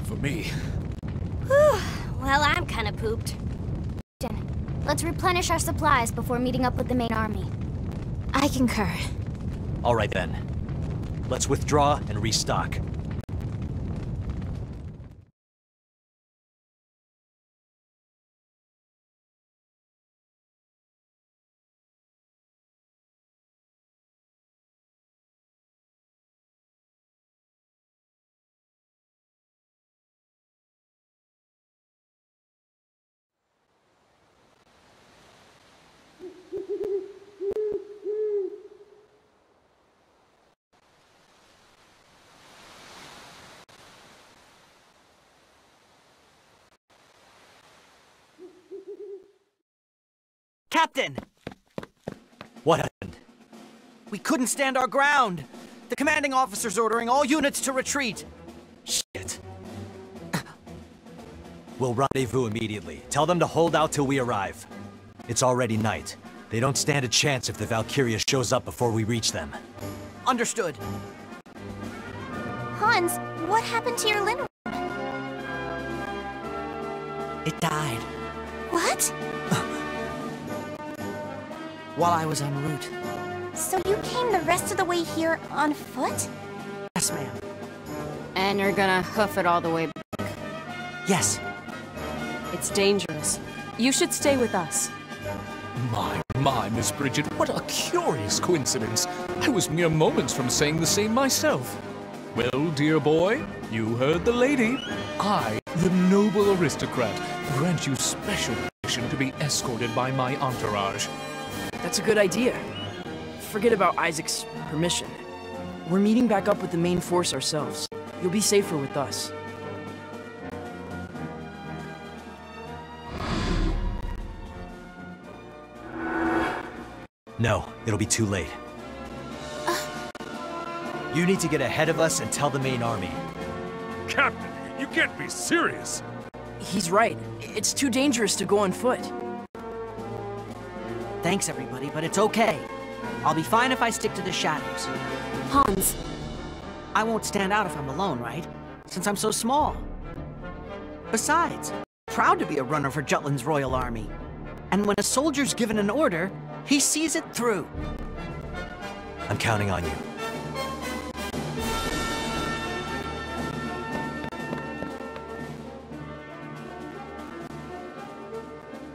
For me. Whew. Well, I'm kinda pooped. Let's replenish our supplies before meeting up with the main army. I concur. All right then. Let's withdraw and restock. Captain! What happened? We couldn't stand our ground. The commanding officer's ordering all units to retreat. Shit. We'll rendezvous immediately. Tell them to hold out till we arrive. It's already night. They don't stand a chance if the Valkyria shows up before we reach them. Understood. Hans, what happened to your Lin? It died. What? While I was en route. So you came the rest of the way here on foot? Yes, ma'am. And you're gonna hoof it all the way back? Yes. It's dangerous. You should stay with us. My, Miss Bridget, what a curious coincidence. I was mere moments from saying the same myself. Well, dear boy, you heard the lady. I, the noble aristocrat, grant you special permission to be escorted by my entourage. That's a good idea. Forget about Isaac's permission. We're meeting back up with the main force ourselves. You'll be safer with us. No, it'll be too late. You need to get ahead of us and tell the main army. Captain, you can't be serious. He's right. It's too dangerous to go on foot. Thanks, everybody, but it's okay. I'll be fine if I stick to the shadows. Hans. I won't stand out if I'm alone, right? Since I'm so small. Besides, I'm proud to be a runner for Jutland's royal army. And when a soldier's given an order, he sees it through. I'm counting on you.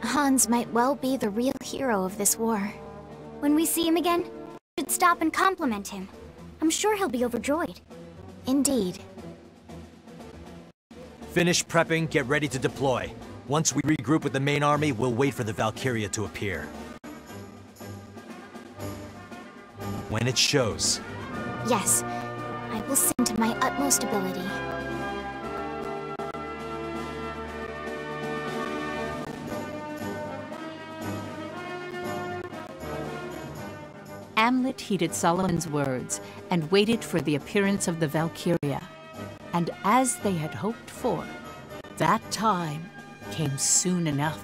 Hans might well be the real hero of this war. When we see him again, we should stop and compliment him. I'm sure he'll be overjoyed. Indeed. Finish prepping, get ready to deploy. Once we regroup with the main army, we'll wait for the Valkyria to appear. When it shows. Yes, I will sing to my utmost ability. Amlet heeded Solomon's words and waited for the appearance of the Valkyria. And as they had hoped for, that time came soon enough.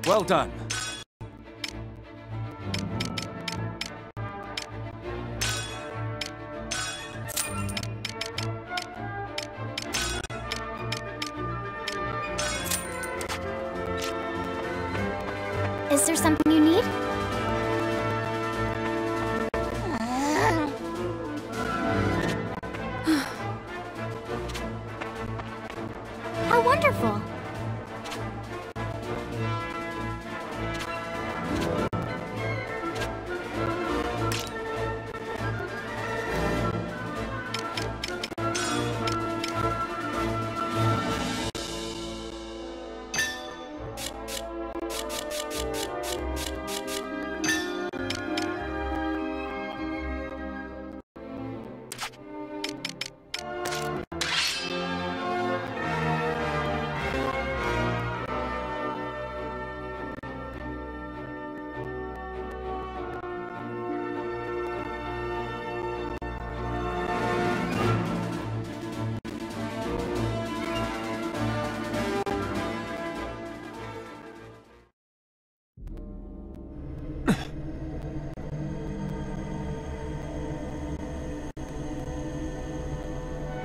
Well done. Is there something you need? How wonderful!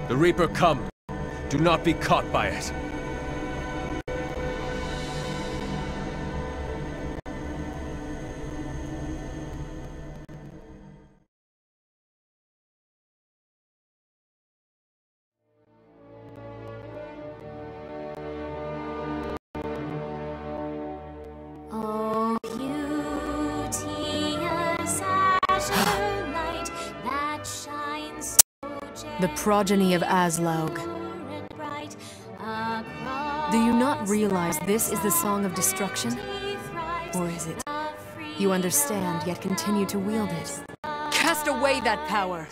The Reaper comes. Do not be caught by it. Oh, beauteous azure light that shines so The progeny of Aslaug. and bright across Do you not realize this is the Song of Destruction? Or is it? You understand, yet continue to wield it. Cast away that power!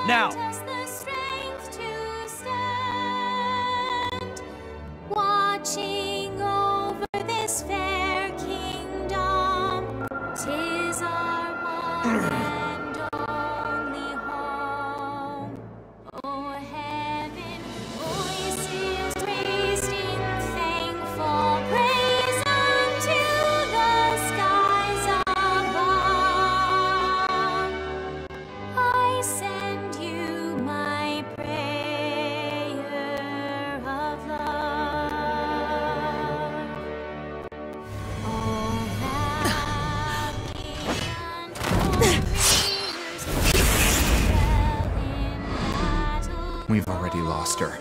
Now! Watching over this fair kingdom, 'tis our one and only home. Oh heaven, voices raised in thankful praise unto the skies above. I send you my prayer of love. All valiant warriors fell in battle. We've already lost her.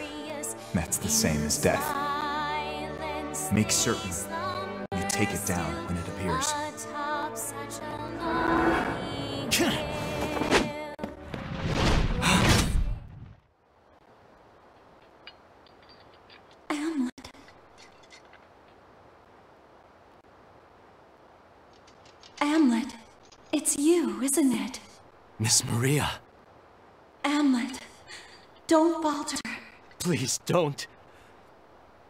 That's the same as death. Make certain you take it down when it appears. Atop such a lonely hill. Hamlet. Hamlet, it's you, isn't it? Miss Maria, Hamlet, don't falter. please don't.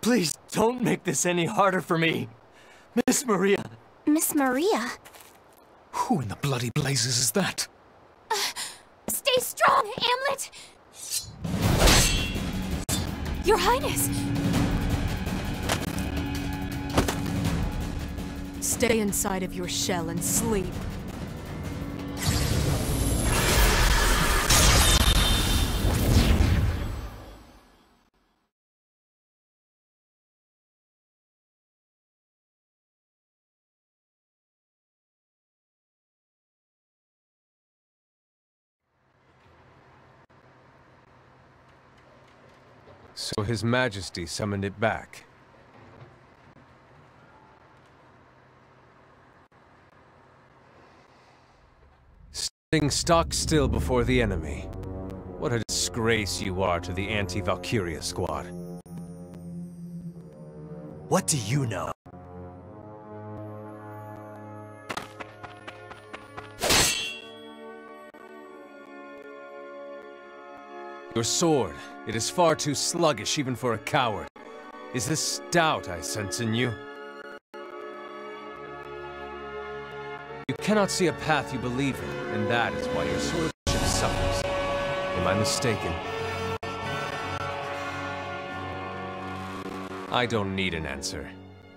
Please don't make this any harder for me. Miss Maria. Miss Maria, Who in the bloody blazes is that? stay strong, Hamlet! Your Highness! Stay inside of your shell and sleep. So His Majesty summoned it back. Standing stock still before the enemy. What a disgrace you are to the anti-Valkyria squad. What do you know? Your sword, it is far too sluggish even for a coward. Is this doubt I sense in you? You cannot see a path you believe in, and that is why your swordship suffers. Am I mistaken? I don't need an answer.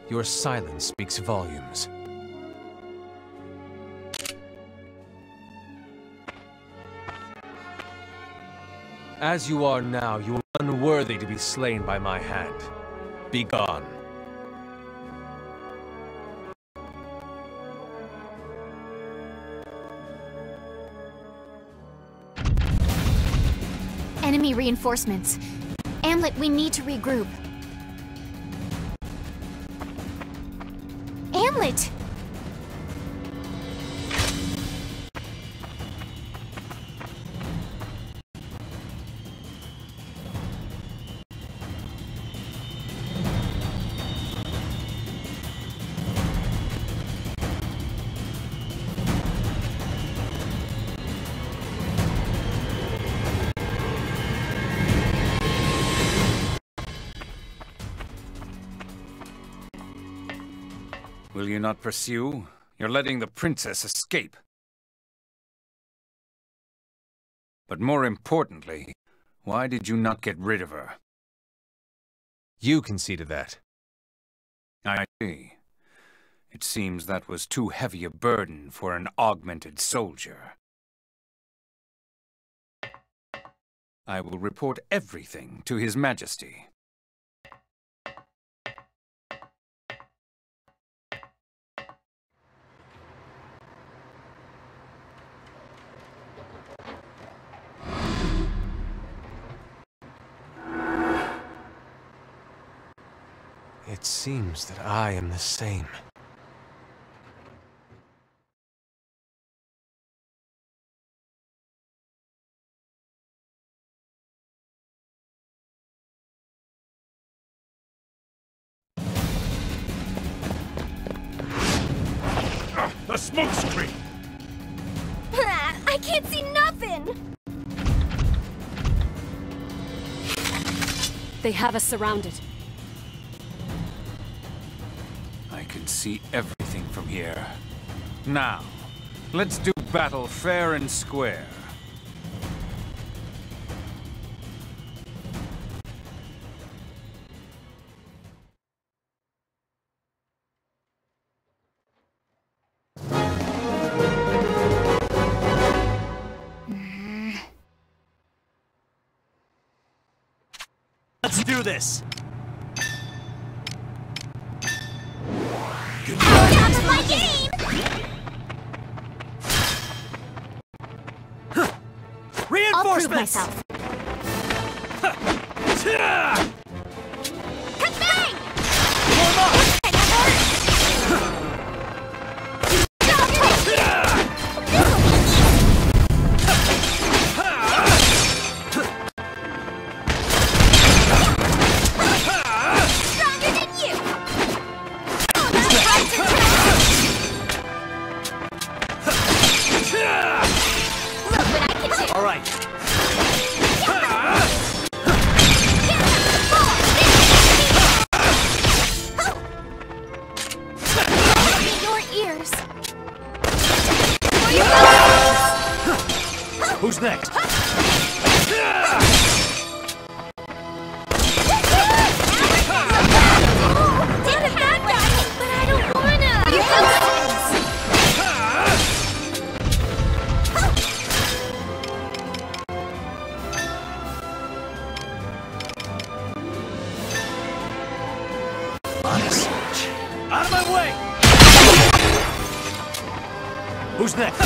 Your silence speaks volumes. As you are now, you are unworthy to be slain by my hand. Be gone. Enemy reinforcements. Hamlet, we need to regroup. Hamlet! Will you not pursue? You're letting the princess escape. But more importantly, why did you not get rid of her? You conceded that. I see. It seems that was too heavy a burden for an augmented soldier. I will report everything to His Majesty. It seems that I am the same. A smoke screen! I can't see nothing! They have us surrounded. I can see everything from here. Now, let's do battle fair and square. Let's do this! I'll prove myself. Who's next? Out of my way! Who's next?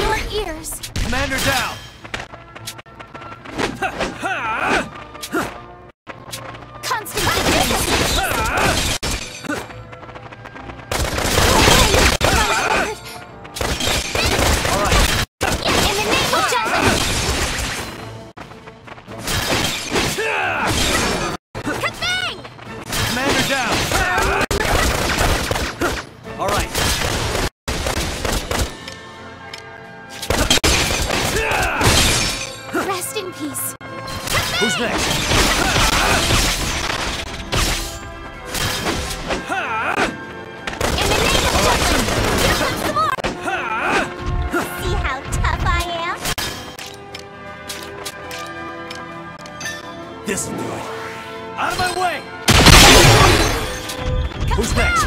Your ears. Commander down! Constant Commander down! All right. Rest in peace. Who's next? See how tough I am? This'll do it. Out of my way! Who's next?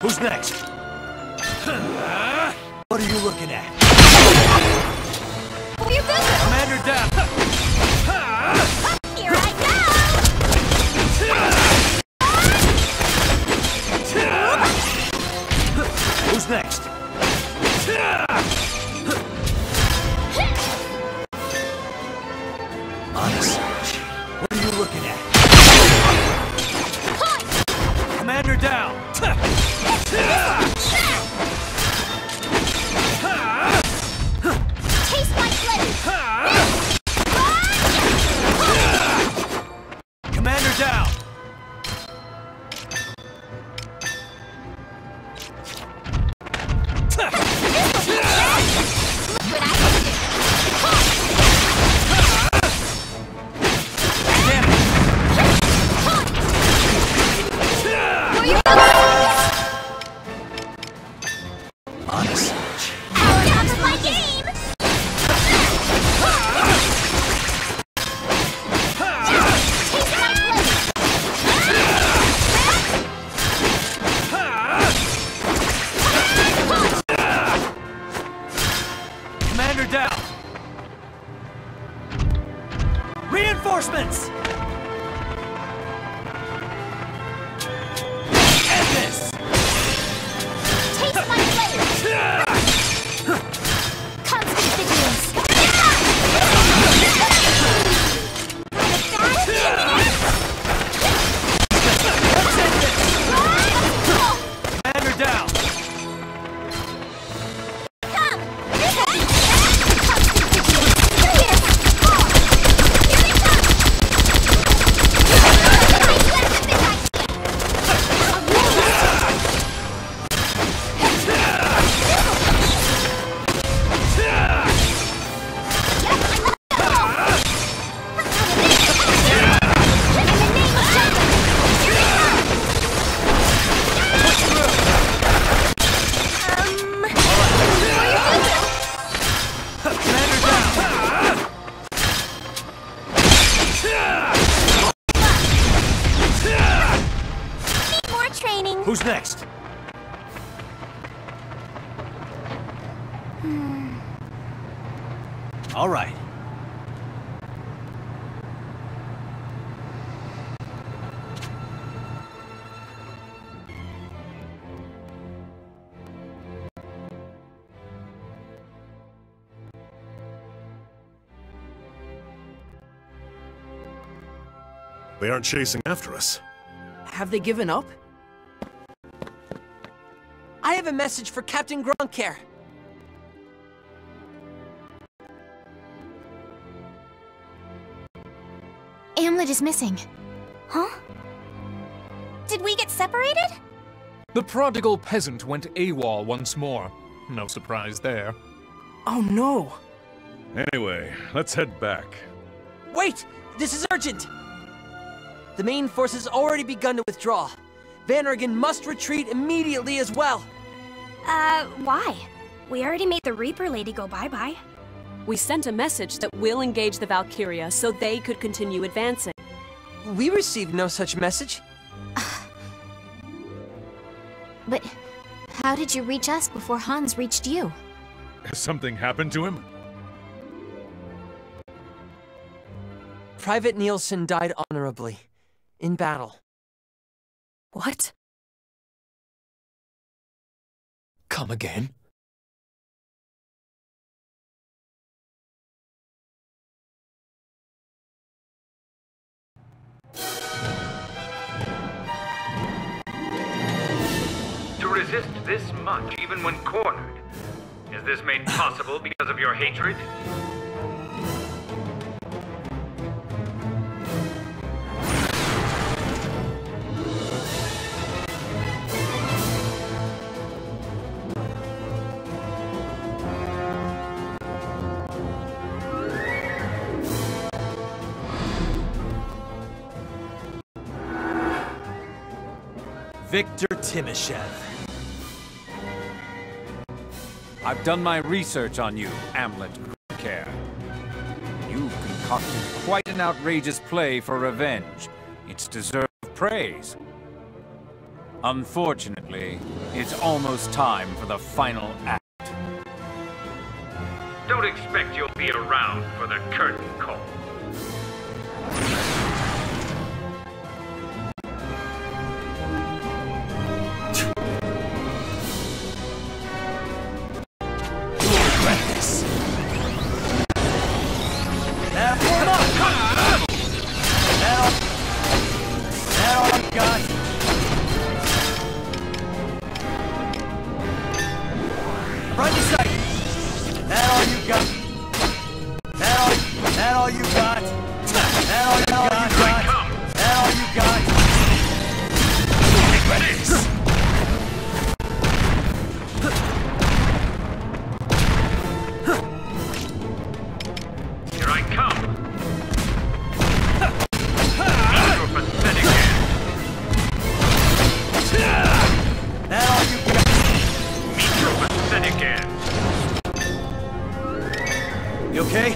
Who's next? What are you looking at? Commander down! Here I go! Who's next? Honest, what are you looking at? Commander down! Taste my blade! Commander down! Reinforcements! End this! Taste my blade! Constant vigilance! Commander down! Who's next? All right. They aren't chasing after us. Have they given up? I have a message for Captain Grunker. Amlet is missing. Huh? Did we get separated? The prodigal peasant went AWOL once more. No surprise there. Oh no! Anyway, let's head back. Wait! This is urgent! The main force has already begun to withdraw. Vanrgen must retreat immediately as well. Why? We already made the Reaper Lady go bye-bye. We sent a message that we'll engage the Valkyria so they could continue advancing. We received no such message. But how did you reach us before Hans reached you? Has something happened to him? Private Nielsen died honorably. In battle. What? Come again? To resist this much, even when cornered, is this made possible because of your hatred? Victor Timoshev. I've done my research on you, Amlet Grunker. You've concocted quite an outrageous play for revenge. It's deserved praise. Unfortunately, it's almost time for the final act. Don't expect you'll be around for the curtain call. You okay?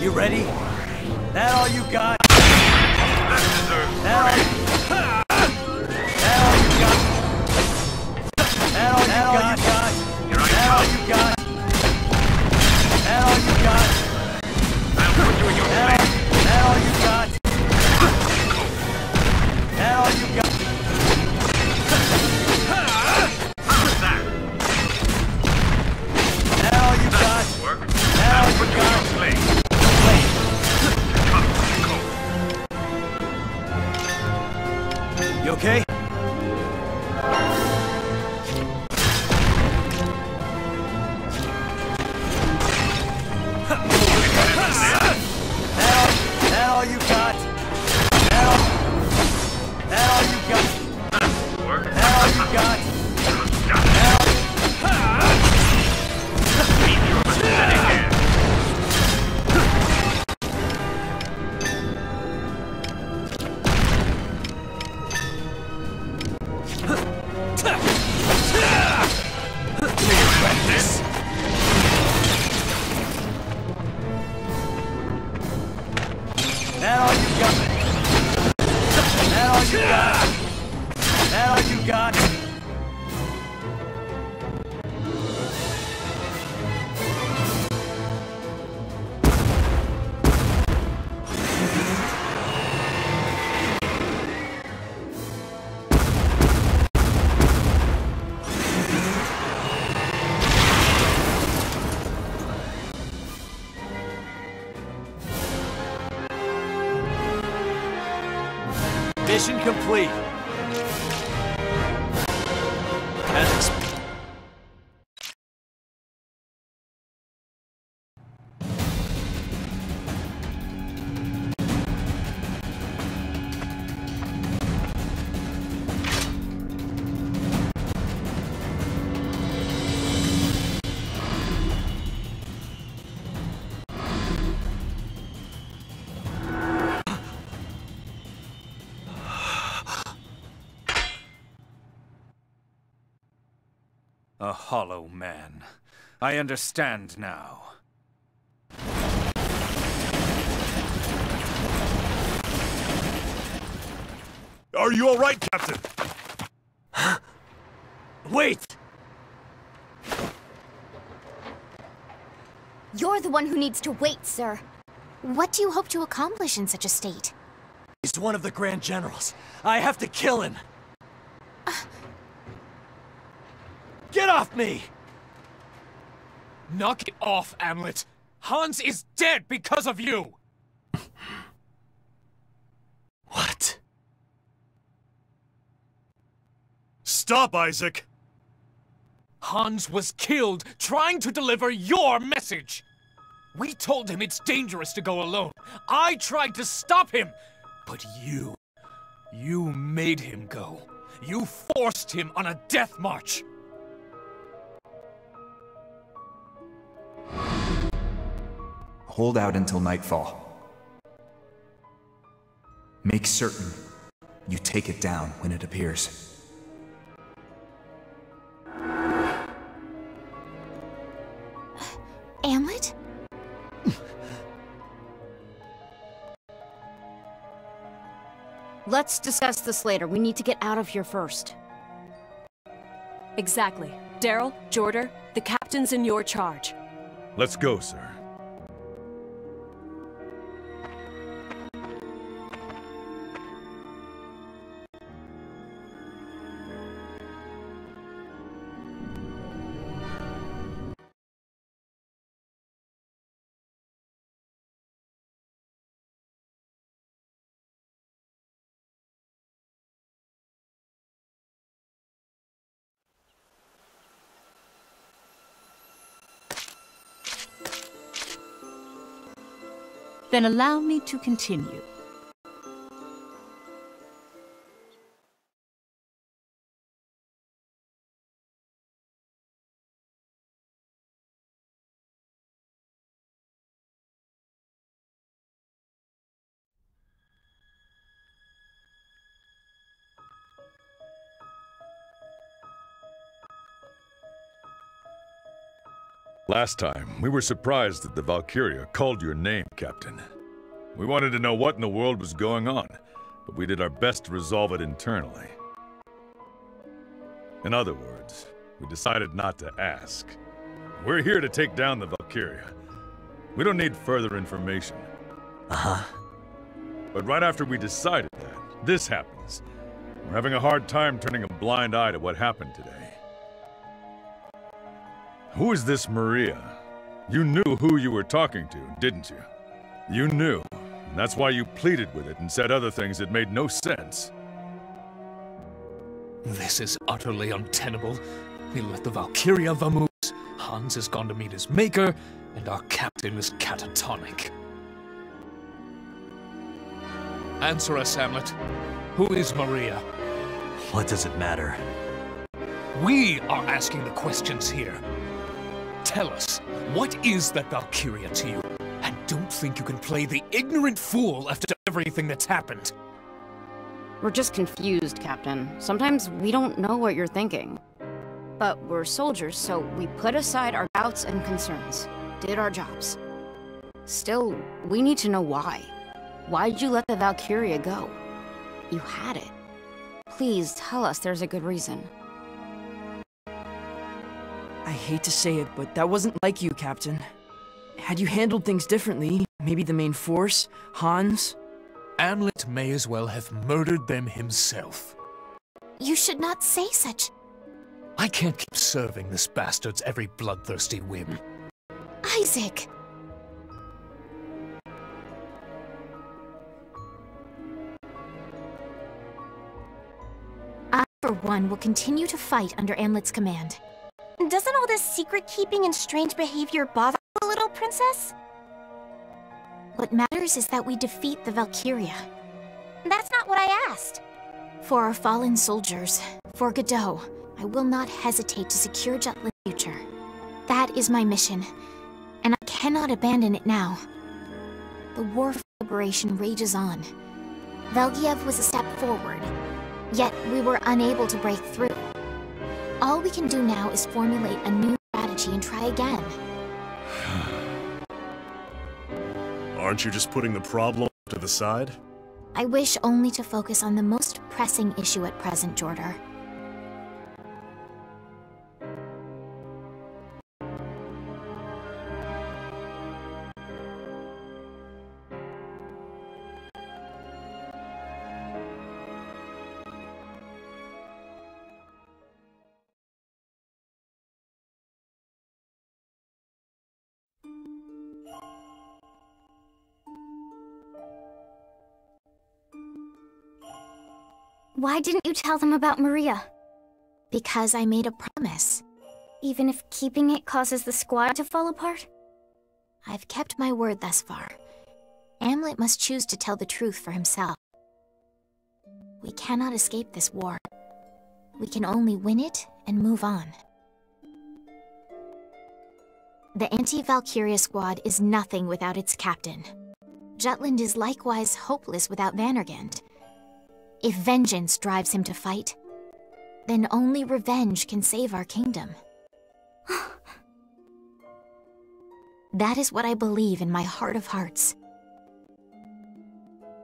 You ready? That all you got? That all you got? That all you got? That all you got? That all you got? That all you got? I'll put you in your place. That all you got? That all you got? That all you got? That all you got? You okay? That all you got? That all you got? That all you got? That all you got? That all you got? That all you got? Mission complete. As expected. A hollow man. I understand now. Are you all right, Captain? Wait! You're the one who needs to wait, sir. What do you hope to accomplish in such a state? He's one of the Grand Generals. I have to kill him. Get off me! Knock it off, Amlet. Hans is dead because of you! What? Stop, Isaac! Hans was killed trying to deliver your message! We told him it's dangerous to go alone. I tried to stop him, but you made him go. You forced him on a death march. Hold out until nightfall. Make certain you take it down when it appears. Amlet? Let's discuss this later. We need to get out of here first. Exactly. Daryl, Jorder, the captain's in your charge. Let's go, sir. Then allow me to continue. Last time, we were surprised that the Valkyria called your name, Captain. We wanted to know what in the world was going on, but we did our best to resolve it internally. In other words, we decided not to ask. We're here to take down the Valkyria. We don't need further information. Uh-huh. But right after we decided that, this happens. We're having a hard time turning a blind eye to what happened today. Who is this Maria? You knew who you were talking to, didn't you? You knew, and that's why you pleaded with it and said other things that made no sense. This is utterly untenable. We let the Valkyria vamoose, Hans has gone to meet his maker, and our captain is catatonic. Answer us, Hamlet. Who is Maria? What does it matter? We are asking the questions here. Tell us, what is that Valkyria to you? And don't think you can play the ignorant fool after everything that's happened. We're just confused, Captain. Sometimes we don't know what you're thinking. But we're soldiers, so we put aside our doubts and concerns. Did our jobs. Still, we need to know why. Why'd you let the Valkyria go? You had it. Please tell us there's a good reason. I hate to say it, but that wasn't like you, Captain. Had you handled things differently, maybe the main force, Hans? Hamlet may as well have murdered them himself. You should not say such. I can't keep serving this bastard's every bloodthirsty whim. Isaac! I, for one, will continue to fight under Amlet's command. Doesn't all this secret-keeping and strange behavior bother you a little, Princess? What matters is that we defeat the Valkyria. That's not what I asked. For our fallen soldiers, for Godot, I will not hesitate to secure Jutland's future. That is my mission, and I cannot abandon it now. The war for liberation rages on. Velgiev was a step forward, yet we were unable to break through. All we can do now is formulate a new strategy and try again. Aren't you just putting the problem to the side? I wish only to focus on the most pressing issue at present, Jorder. Why didn't you tell them about Maria? Because I made a promise. Even if keeping it causes the squad to fall apart? I've kept my word thus far. Hamlet must choose to tell the truth for himself. We cannot escape this war. We can only win it and move on. The anti-Valkyria squad is nothing without its captain. Jutland is likewise hopeless without Vannergand. If vengeance drives him to fight, then only revenge can save our kingdom. That is what I believe in my heart of hearts.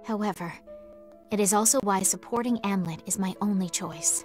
However, it is also why supporting Hamlet is my only choice.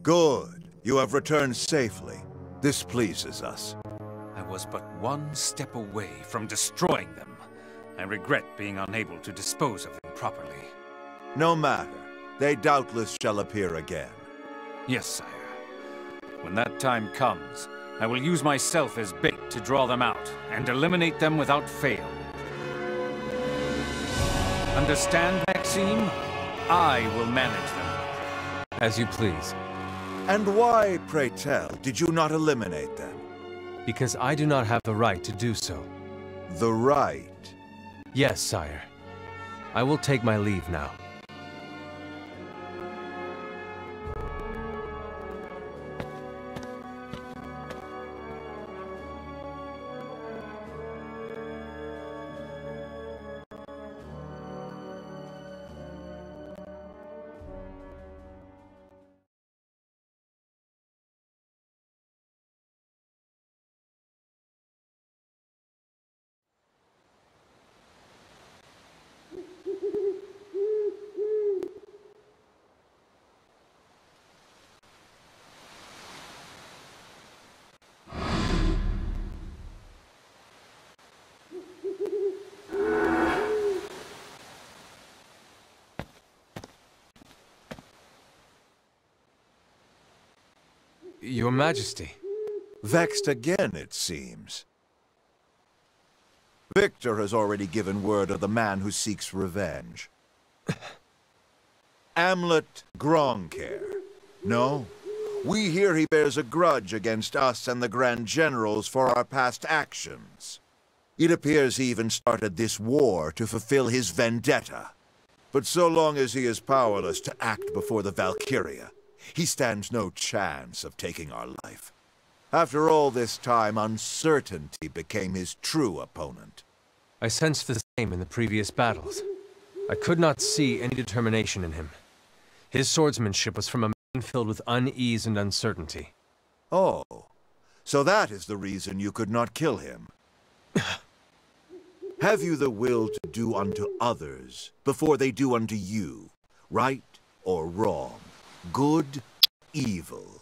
Good. You have returned safely. This pleases us. I was but one step away from destroying them. I regret being unable to dispose of them properly. No matter. They doubtless shall appear again. Yes, sire. When that time comes, I will use myself as bait to draw them out and eliminate them without fail. Understand, Maxime? I will manage them. As you please. And why, pray tell, did you not eliminate them? Because I do not have the right to do so. The right? Yes, sire. I will take my leave now. Your Majesty. Vexed again, it seems. Victor has already given word of the man who seeks revenge. Amlet Gronkair. No? We hear he bears a grudge against us and the Grand Generals for our past actions. It appears he even started this war to fulfill his vendetta. But so long as he is powerless to act before the Valkyria, he stands no chance of taking our life. After all this time, uncertainty became his true opponent. I sensed the same in the previous battles. I could not see any determination in him. His swordsmanship was from a man filled with unease and uncertainty. Oh, so that is the reason you could not kill him. Have you the will to do unto others before they do unto you, right or wrong, good, evil?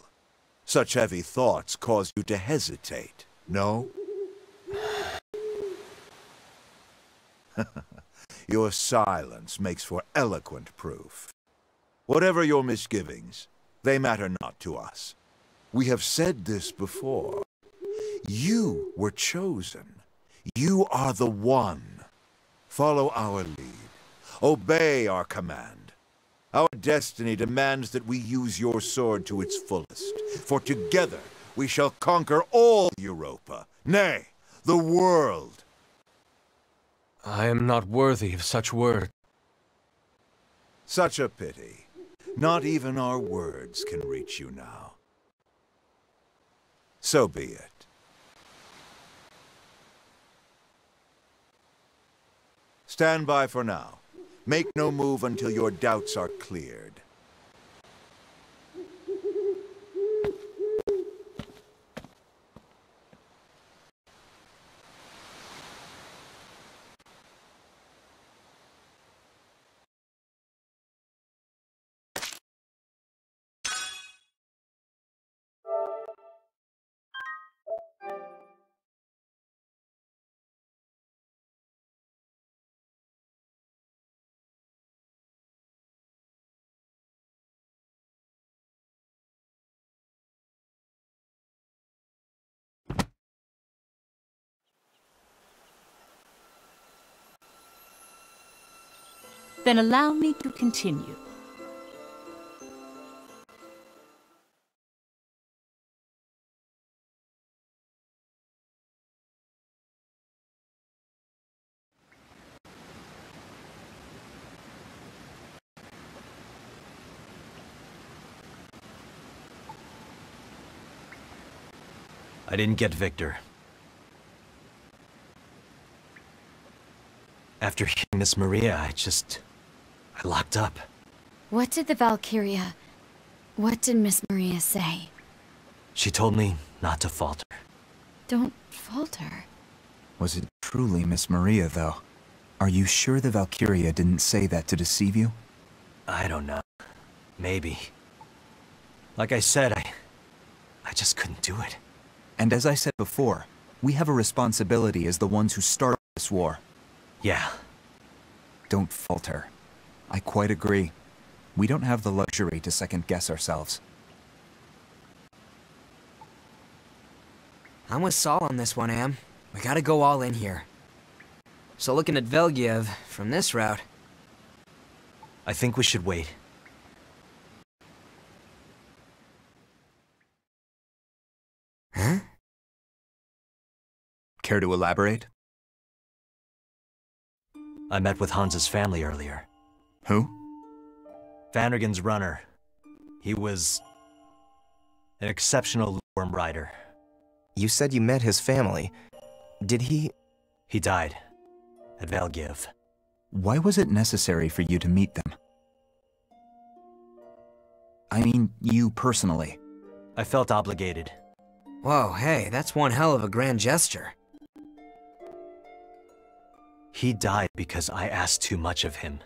Such heavy thoughts cause you to hesitate, no? Your silence makes for eloquent proof. Whatever your misgivings, they matter not to us. We have said this before. You were chosen. You are the one. Follow our lead. Obey our command. Our destiny demands that we use your sword to its fullest, for together we shall conquer all Europa, nay, the world. I am not worthy of such words. Such a pity. Not even our words can reach you now. So be it. Stand by for now. Make no move until your doubts are cleared. Then allow me to continue. I didn't get Victor. After hearing Miss Maria, I locked up. What did the Valkyria... What did Miss Maria say? She told me not to falter. Don't falter. Was it truly Miss Maria, though? Are you sure the Valkyria didn't say that to deceive you? I don't know. Maybe. Like I said, I just couldn't do it. And as I said before, we have a responsibility as the ones who started this war. Yeah. Don't falter. I quite agree. We don't have the luxury to second-guess ourselves. I'm with Saul on this one, Am. We gotta go all in here. So looking at Velgiev from this route... I think we should wait. Huh? Care to elaborate? I met with Hans's family earlier. Who? Vannergan's runner. He was an exceptional worm rider. You said you met his family. Did he... He died at Valgiv. Why was it necessary for you to meet them? I mean, you personally. I felt obligated. Whoa, hey, that's one hell of a grand gesture. He died because I asked too much of him.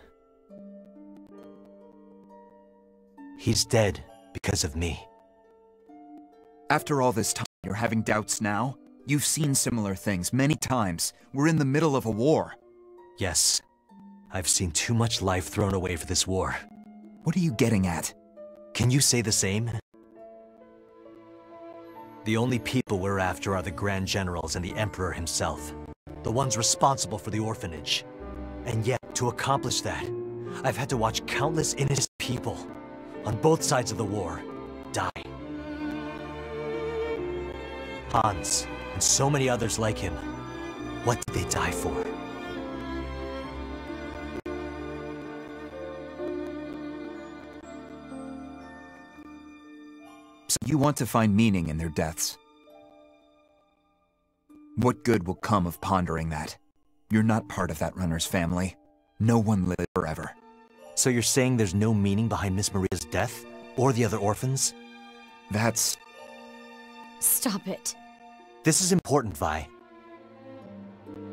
He's dead because of me. After all this time, you're having doubts now? You've seen similar things many times. We're in the middle of a war. Yes. I've seen too much life thrown away for this war. What are you getting at? Can you say the same? The only people we're after are the Grand Generals and the Emperor himself. The ones responsible for the orphanage. And yet, to accomplish that, I've had to watch countless innocent people, on both sides of the war, die. Hans, and so many others like him, what did they die for? So you want to find meaning in their deaths. What good will come of pondering that? You're not part of that runner's family. No one lives forever. So you're saying there's no meaning behind Miss Maria's death? Or the other orphans? That's... Stop it. This is important, Vi.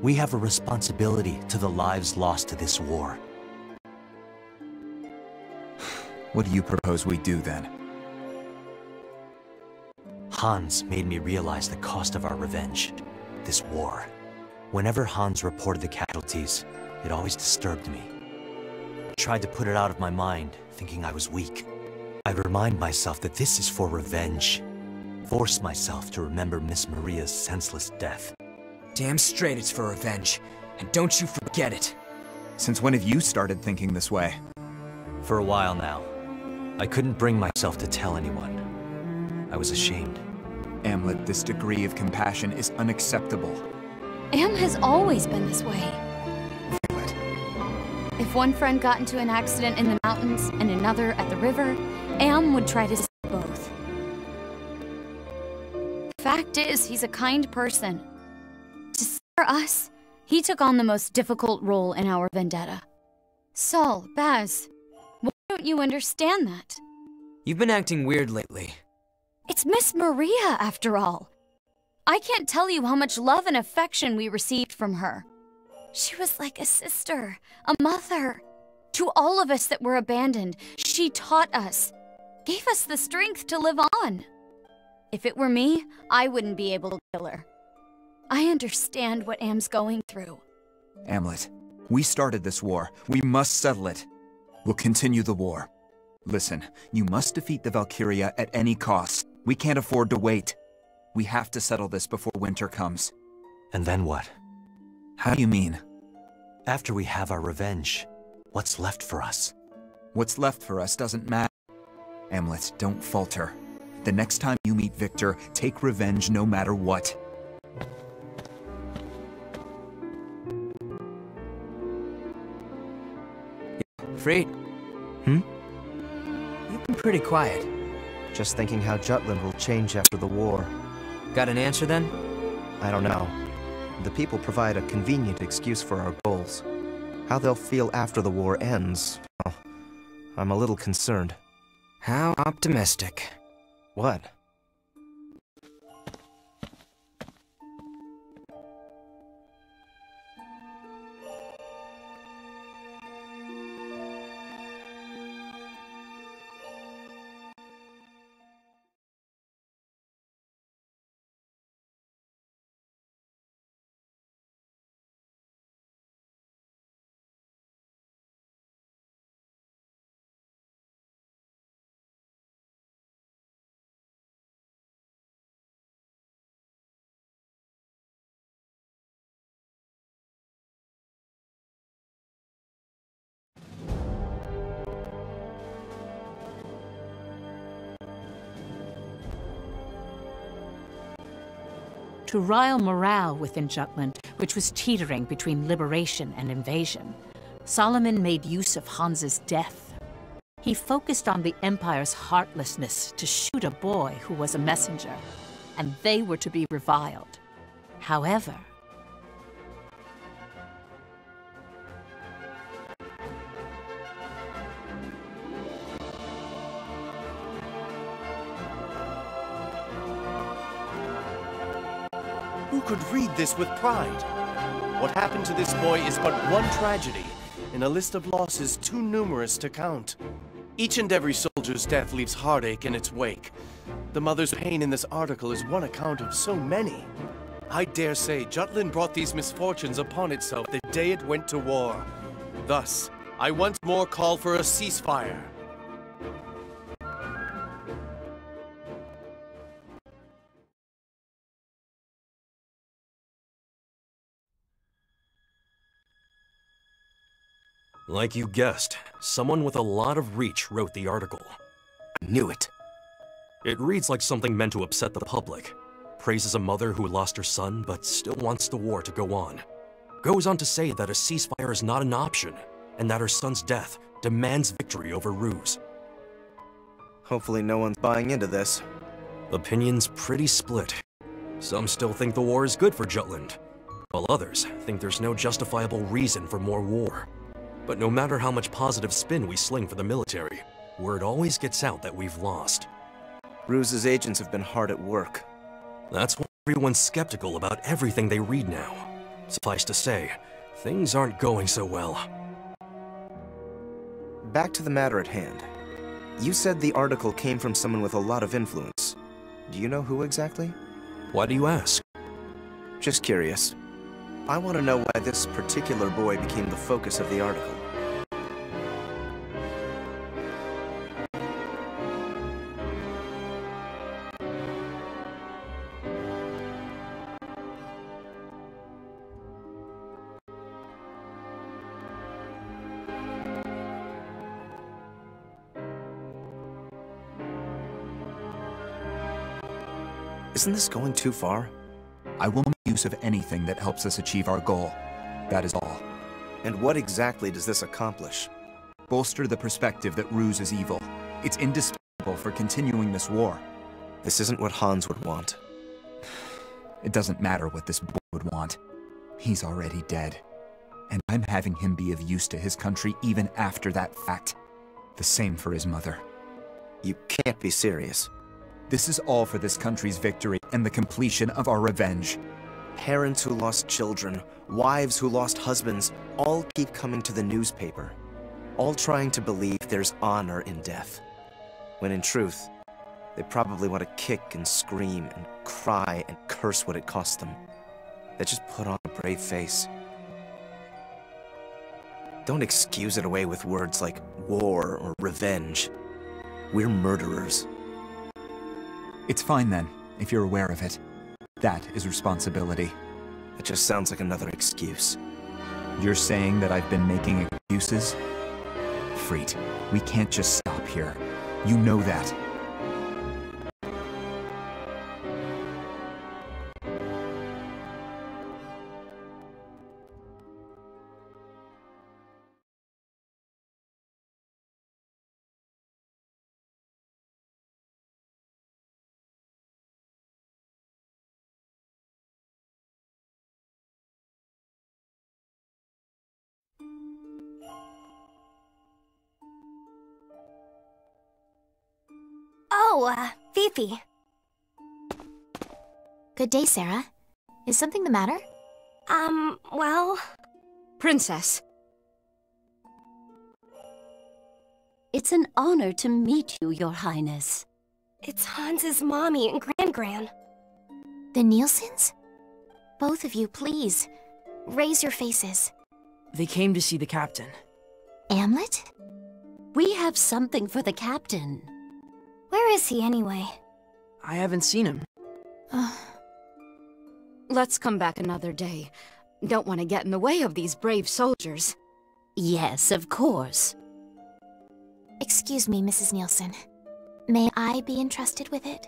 We have a responsibility to the lives lost to this war. What do you propose we do then? Hans made me realize the cost of our revenge. This war. Whenever Hans reported the casualties, it always disturbed me. I tried to put it out of my mind, thinking I was weak. I'd remind myself that this is for revenge. Force myself to remember Miss Maria's senseless death. Damn straight it's for revenge. And don't you forget it. Since when have you started thinking this way? For a while now. I couldn't bring myself to tell anyone. I was ashamed. Amlet, this degree of compassion is unacceptable. Am has always been this way. If one friend got into an accident in the mountains and another at the river, Am would try to save both. Fact is, he's a kind person. To spare us, he took on the most difficult role in our vendetta. Saul, Baz, why don't you understand that? You've been acting weird lately. It's Miss Maria, after all. I can't tell you how much love and affection we received from her. She was like a sister, a mother. To all of us that were abandoned, she taught us, gave us the strength to live on. If it were me, I wouldn't be able to kill her. I understand what Am's going through. Amlet, we started this war. We must settle it. We'll continue the war. Listen, you must defeat the Valkyria at any cost. We can't afford to wait. We have to settle this before winter comes. And then what? How do you mean? After we have our revenge, what's left for us? What's left for us doesn't matter. Amlet, don't falter. The next time you meet Victor, take revenge no matter what. Freed? You've been pretty quiet. Just thinking how Jutland will change after the war. Got an answer then? I don't know. The people provide a convenient excuse for our goals. How they'll feel after the war ends, well, I'm a little concerned. How optimistic. What? To rile morale within Jutland, which was teetering between liberation and invasion, Solomon made use of Hans's death. He focused on the Empire's heartlessness to shoot a boy who was a messenger, and they were to be reviled. However, who could read this with pride? What happened to this boy is but one tragedy in a list of losses too numerous to count. Each and every soldier's death leaves heartache in its wake. The mother's pain in this article is one account of so many. I dare say Jutland brought these misfortunes upon itself the day it went to war. Thus, I once more call for a ceasefire. Like you guessed, someone with a lot of reach wrote the article. I knew it. It reads like something meant to upset the public. Praises a mother who lost her son, but still wants the war to go on. Goes on to say that a ceasefire is not an option, and that her son's death demands victory over Ruse. Hopefully no one's buying into this. Opinions pretty split. Some still think the war is good for Jutland, while others think there's no justifiable reason for more war. But no matter how much positive spin we sling for the military, word always gets out that we've lost. Ruse's agents have been hard at work. That's why everyone's skeptical about everything they read now. Suffice to say, things aren't going so well. Back to the matter at hand. You said the article came from someone with a lot of influence. Do you know who exactly? Why do you ask? Just curious. I want to know why this particular boy became the focus of the article. Isn't this going too far? I will make use of anything that helps us achieve our goal. That is all. And what exactly does this accomplish? Bolster the perspective that Ruse is evil. It's indispensable for continuing this war. This isn't what Hans would want. It doesn't matter what this boy would want. He's already dead. And I'm having him be of use to his country even after that fact. The same for his mother. You can't be serious. This is all for this country's victory and the completion of our revenge. Parents who lost children, wives who lost husbands, all keep coming to the newspaper. All trying to believe there's honor in death. When in truth, they probably want to kick and scream and cry and curse what it cost them. They just put on a brave face. Don't excuse it away with words like war or revenge. We're murderers. It's fine then, if you're aware of it. That is responsibility. It just sounds like another excuse. You're saying that I've been making excuses? Freet, we can't just stop here. You know that. Oh, Fifi. Good day, Sarah. Is something the matter? Well... Princess. It's an honor to meet you, Your Highness. It's Hans's mommy and Gran-Gran. The Nielsen's? Both of you, please. Raise your faces. They came to see the captain. Amlet? We have something for the captain. Where is he, anyway? I haven't seen him. Let's come back another day. Don't want to get in the way of these brave soldiers. Yes, of course. Excuse me, Mrs. Nielsen. May I be entrusted with it?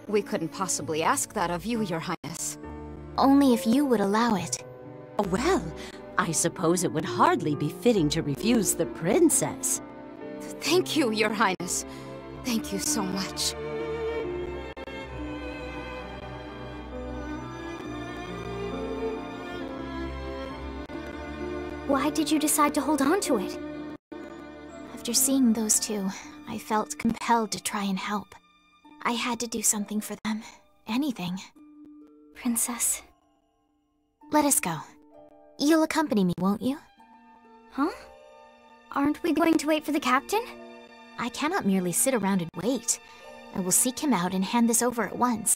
We couldn't possibly ask that of you, Your Highness. Only if you would allow it. Well, I suppose it would hardly be fitting to refuse the princess. Thank you, Your Highness. Thank you so much. Why did you decide to hold on to it? After seeing those two, I felt compelled to try and help. I had to do something for them. Anything. Princess. Let us go. You'll accompany me, won't you? Huh? Aren't we going to wait for the captain? I cannot merely sit around and wait. I will seek him out and hand this over at once.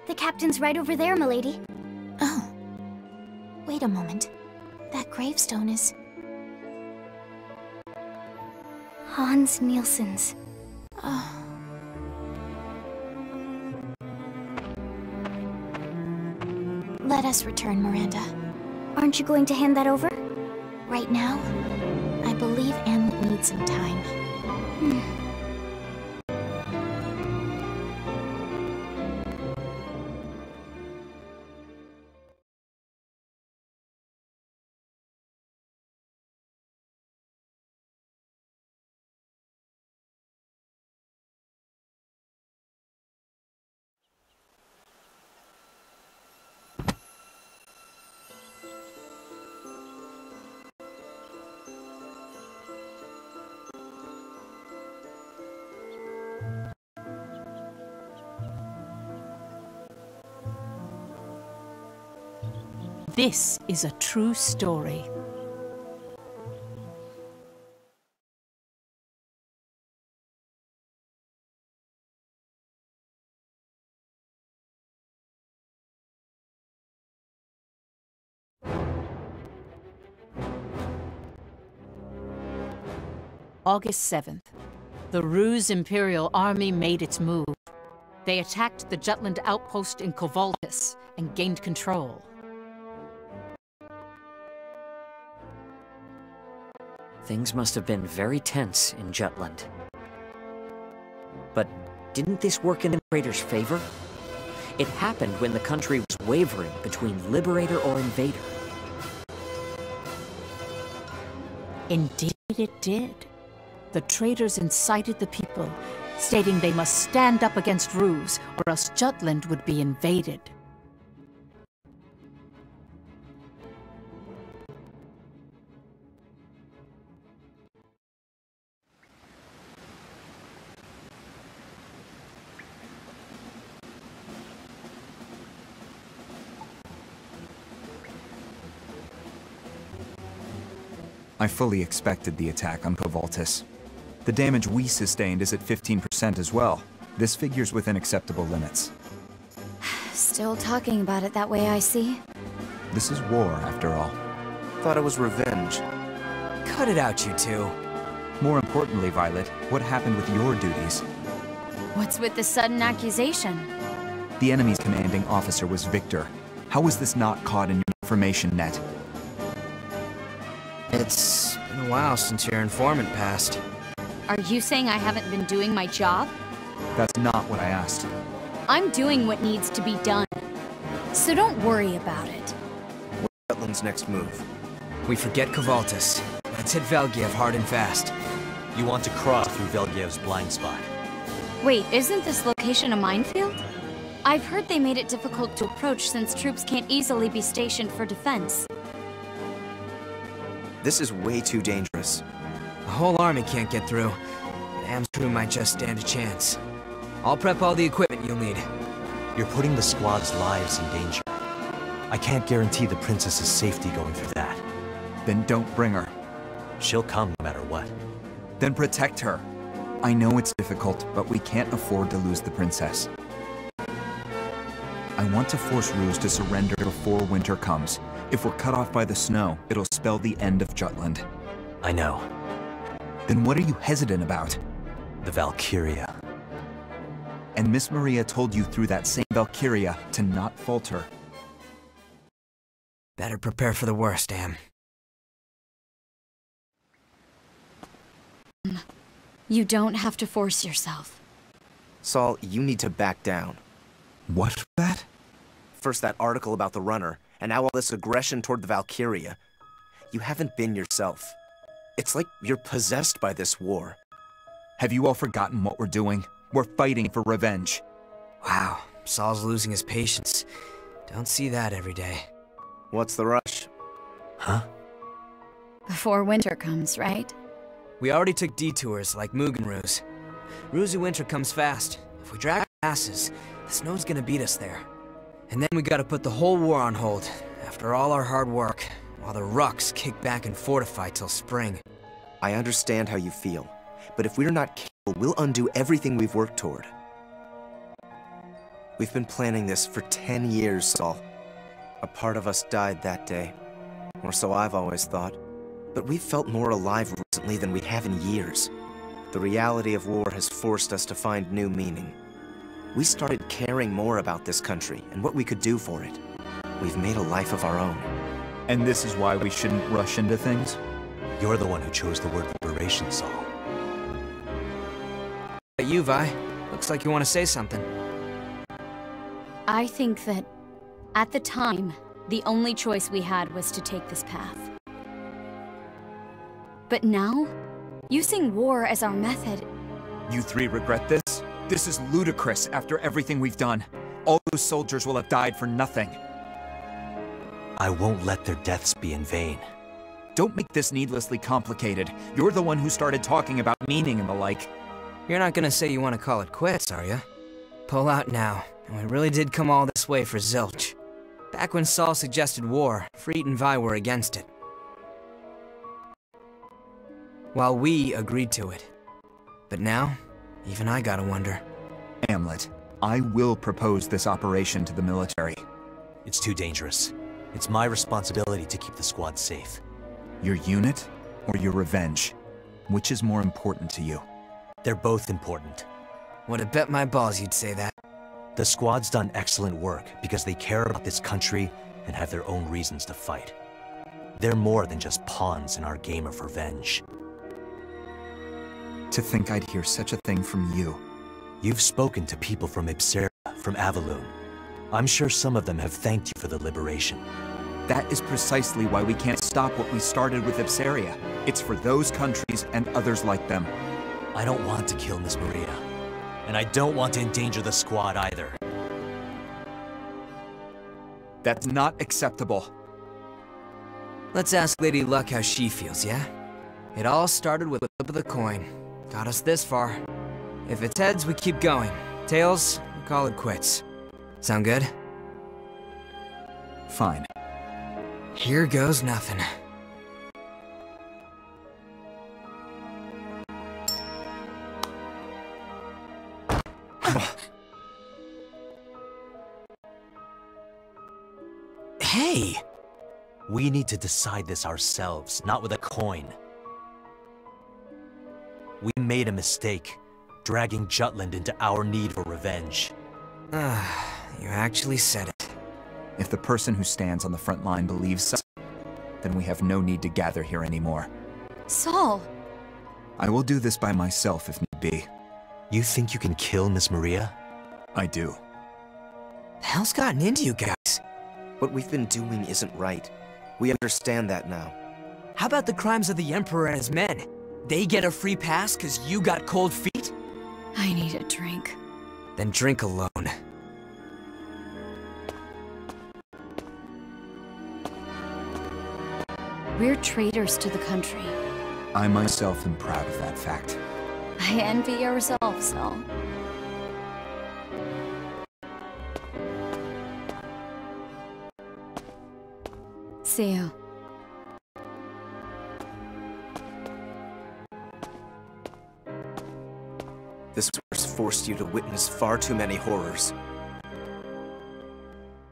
The captain's right over there, milady. Oh. Wait a moment. That gravestone is... Hans Nielsen's. Oh. Let us return, Miranda. Aren't you going to hand that over? Right now? I believe Anne needs some time. This is a true story. August 7th. The Ruse Imperial Army made its move. They attacked the Jutland outpost in Kovaltis and gained control. Things must have been very tense in Jutland. But didn't this work in the Liberator's favor? It happened when the country was wavering between Liberator or Invader. Indeed it did. The traitors incited the people, stating they must stand up against Ruse, or else Jutland would be invaded. I fully expected the attack on Kovaltis. The damage we sustained is at 15% as well. This figure's within acceptable limits. Still talking about it that way, I see. This is war, after all. Thought it was revenge. Cut it out, you two. More importantly, Violet, what happened with your duties? What's with the sudden accusation? The enemy's commanding officer was Victor. How was this not caught in your information net? It's been a while since your informant passed. Are you saying I haven't been doing my job? That's not what I asked. I'm doing what needs to be done. So don't worry about it. What's Jutland's next move? We forget Kovaltis. Let's hit Velgiev hard and fast. You want to cross through Velgiev's blind spot. Wait, isn't this location a minefield? I've heard they made it difficult to approach since troops can't easily be stationed for defense. This is way too dangerous. The whole army can't get through. Dam's crew might just stand a chance. I'll prep all the equipment you'll need. You're putting the squad's lives in danger. I can't guarantee the princess's safety going through that. Then don't bring her. She'll come no matter what. Then protect her. I know it's difficult, but we can't afford to lose the princess. I want to force Ruse to surrender before winter comes. If we're cut off by the snow, it'll spell the end of Jutland. I know. Then what are you hesitant about? The Valkyria. And Miss Maria told you through that same Valkyria to not falter. Better prepare for the worst, Am. You don't have to force yourself. Saul, you need to back down. What that? First that article about the runner, and now all this aggression toward the Valkyria. You haven't been yourself. It's like you're possessed by this war. Have you all forgotten what we're doing? We're fighting for revenge. Wow, Saul's losing his patience. Don't see that every day. What's the rush? Huh? Before winter comes, right? We already took detours like Mugen Ruse. Ruse winter comes fast. If we drag our asses, the snow's gonna beat us there. And then we gotta put the whole war on hold, after all our hard work, while the Rucks kick back and fortify till spring. I understand how you feel, but if we're not careful, we'll undo everything we've worked toward. We've been planning this for 10 years, Saul. A part of us died that day, or so I've always thought. But we've felt more alive recently than we have in years. The reality of war has forced us to find new meaning. We started caring more about this country and what we could do for it. We've made a life of our own. And this is why we shouldn't rush into things? You're the one who chose the word liberation, Saul. You, Vi. Looks like you want to say something. I think that, at the time, the only choice we had was to take this path. But now, using war as our method... You three regret this? This is ludicrous after everything we've done. All those soldiers will have died for nothing. I won't let their deaths be in vain. Don't make this needlessly complicated. You're the one who started talking about meaning and the like. You're not gonna say you want to call it quits, are you? Pull out now, and we really did come all this way for zilch. Back when Saul suggested war, Freet and Vi were against it. While we agreed to it. But now, even I gotta wonder. Hamlet, I will propose this operation to the military. It's too dangerous. It's my responsibility to keep the squad safe. Your unit or your revenge? Which is more important to you? They're both important. Would have bet my balls you'd say that. The squad's done excellent work because they care about this country and have their own reasons to fight. They're more than just pawns in our game of revenge. To think I'd hear such a thing from you. You've spoken to people from Ipsera, from Avaloon. I'm sure some of them have thanked you for the liberation. That is precisely why we can't stop what we started with Ipseria. It's for those countries and others like them. I don't want to kill Miss Maria. And I don't want to endanger the squad either. That's not acceptable. Let's ask Lady Luck how she feels, yeah? It all started with a flip of the coin. Got us this far. If it's heads, we keep going. Tails, we call it quits. Sound good? Fine. Here goes nothing. Hey! We need to decide this ourselves, not with a coin. We made a mistake, dragging Jutland into our need for revenge. You actually said it. If the person who stands on the front line believes so, then we have no need to gather here anymore. Saul! I will do this by myself if need be. You think you can kill Miss Maria? I do. The hell's gotten into you guys? What we've been doing isn't right. We understand that now. How about the crimes of the Emperor and his men? They get a free pass because you got cold feet? I need a drink. Then drink alone. We're traitors to the country. I myself am proud of that fact. I envy your resolve, Saul. See you. This war's forced you to witness far too many horrors.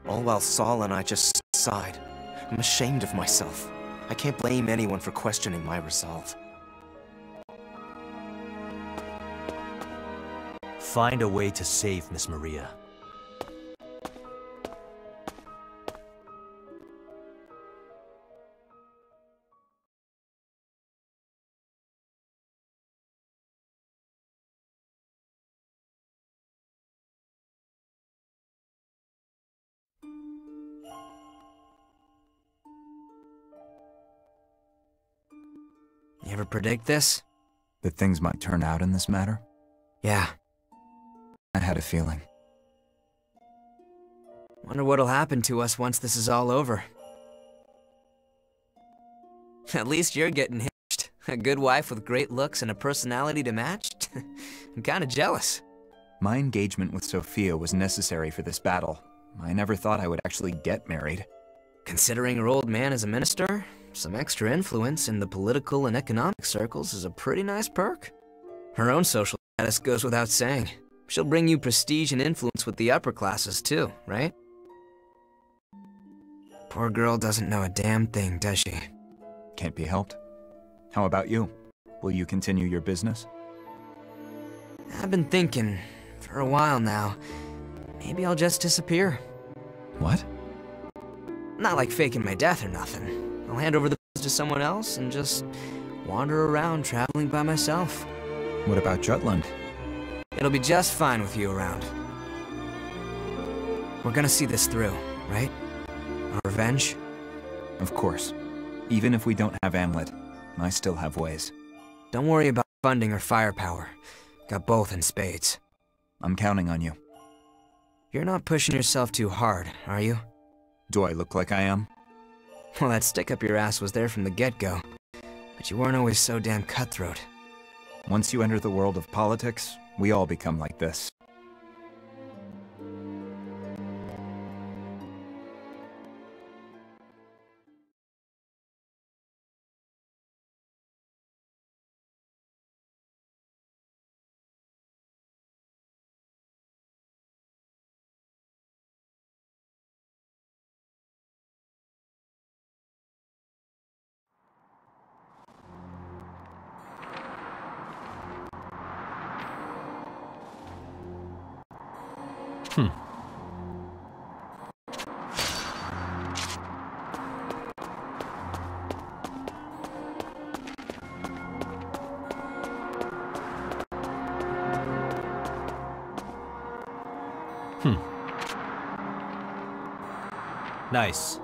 All while Saul and I just sighed. I'm ashamed of myself. I can't blame anyone for questioning my resolve. Find a way to save Miss Maria. You ever predict this? That things might turn out in this matter? Yeah. I had a feeling. Wonder what'll happen to us once this is all over. At least you're getting hitched. A good wife with great looks and a personality to match? I'm kinda jealous. My engagement with Sophia was necessary for this battle. I never thought I would actually get married. Considering her old man is a minister, some extra influence in the political and economic circles is a pretty nice perk. Her own social status goes without saying. She'll bring you prestige and influence with the upper classes too, right? Poor girl doesn't know a damn thing, does she? Can't be helped. How about you? Will you continue your business? I've been thinking, for a while now, maybe I'll just disappear. What? Not like faking my death or nothing. I'll hand over the business to someone else and just wander around traveling by myself. What about Jutland? It'll be just fine with you around. We're gonna see this through, right? Our revenge? Of course. Even if we don't have Amlet, I still have ways. Don't worry about funding or firepower. Got both in spades. I'm counting on you. You're not pushing yourself too hard, are you? Do I look like I am? Well, that stick up your ass was there from the get-go. But you weren't always so damn cutthroat. Once you enter the world of politics, we all become like this. Nice.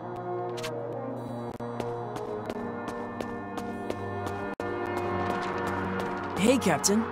Hey, Captain.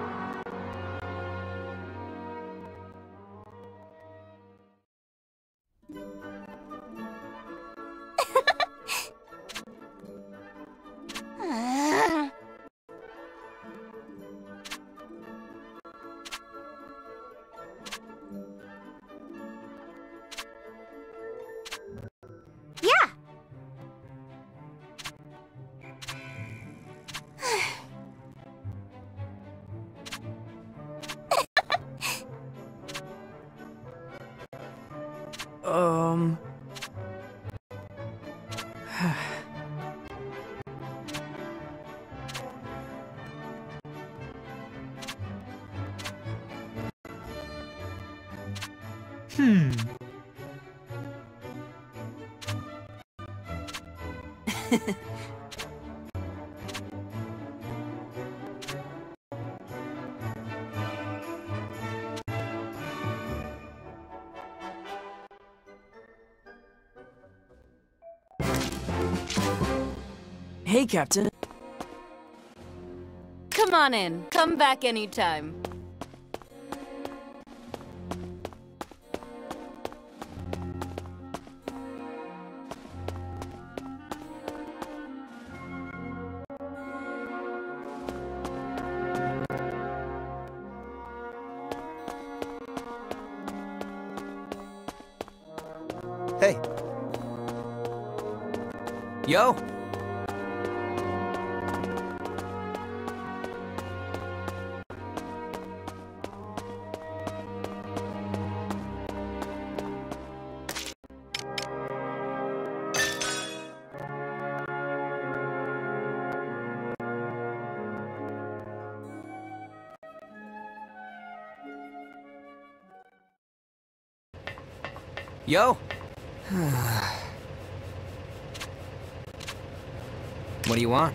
Hey, Captain. Come on in. Come back anytime. Hey. Yo! Yo! What do you want?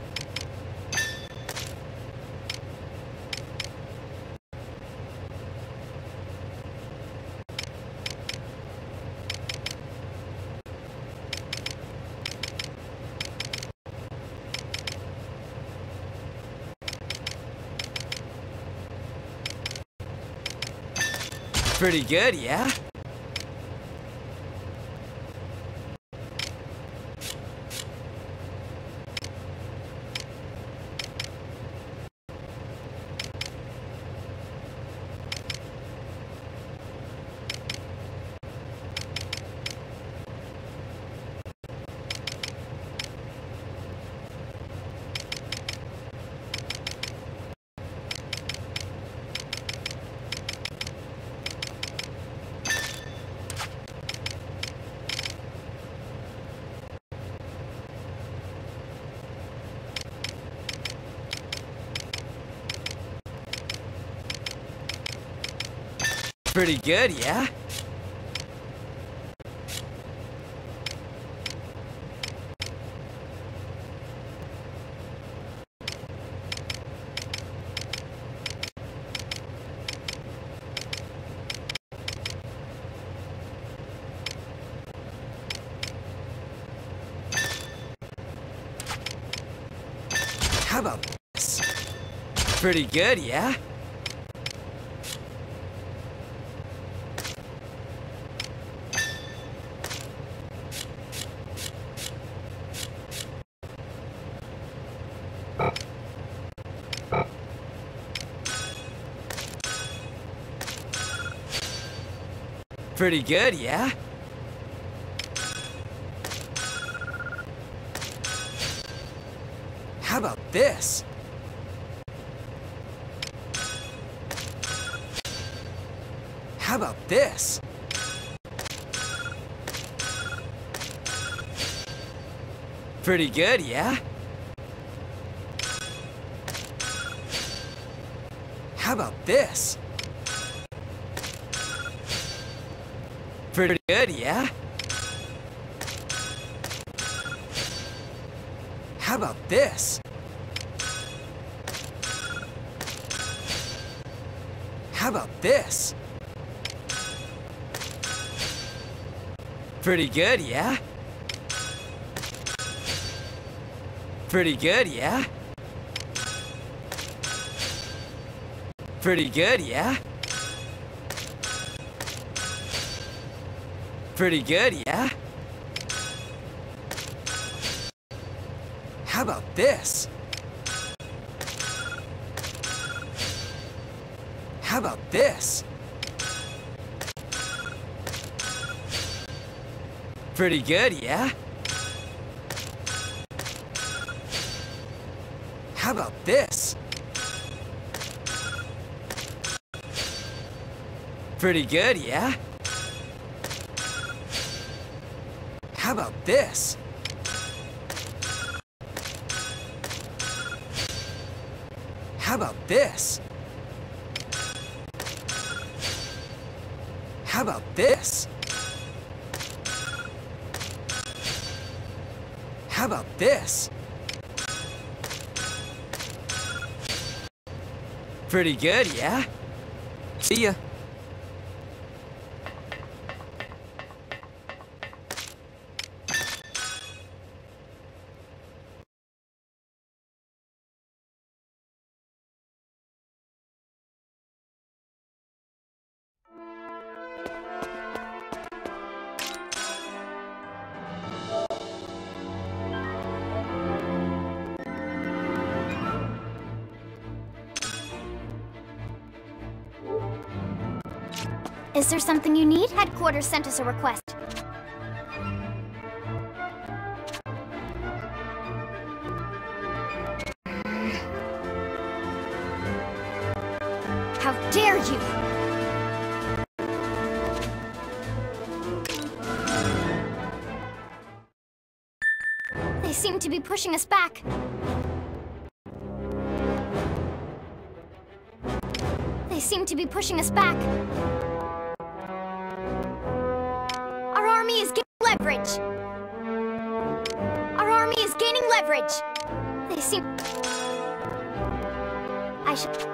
Pretty good, yeah? Pretty good, yeah? How about this? Pretty good, yeah? Pretty good, yeah? How about this? How about this? Pretty good, yeah? How about this? Pretty good, yeah? How about this? How about this? Pretty good, yeah? Pretty good, yeah? Pretty good, yeah? Pretty good, yeah? How about this? How about this? Pretty good, yeah? How about this? Pretty good, yeah? How about this? How about this? How about this? How about this? Pretty good, yeah? See ya. Is there something you need? Headquarters sent us a request. How dare you! They seem to be pushing us back. They seem to be pushing us back. Our leverage. They seem... I should...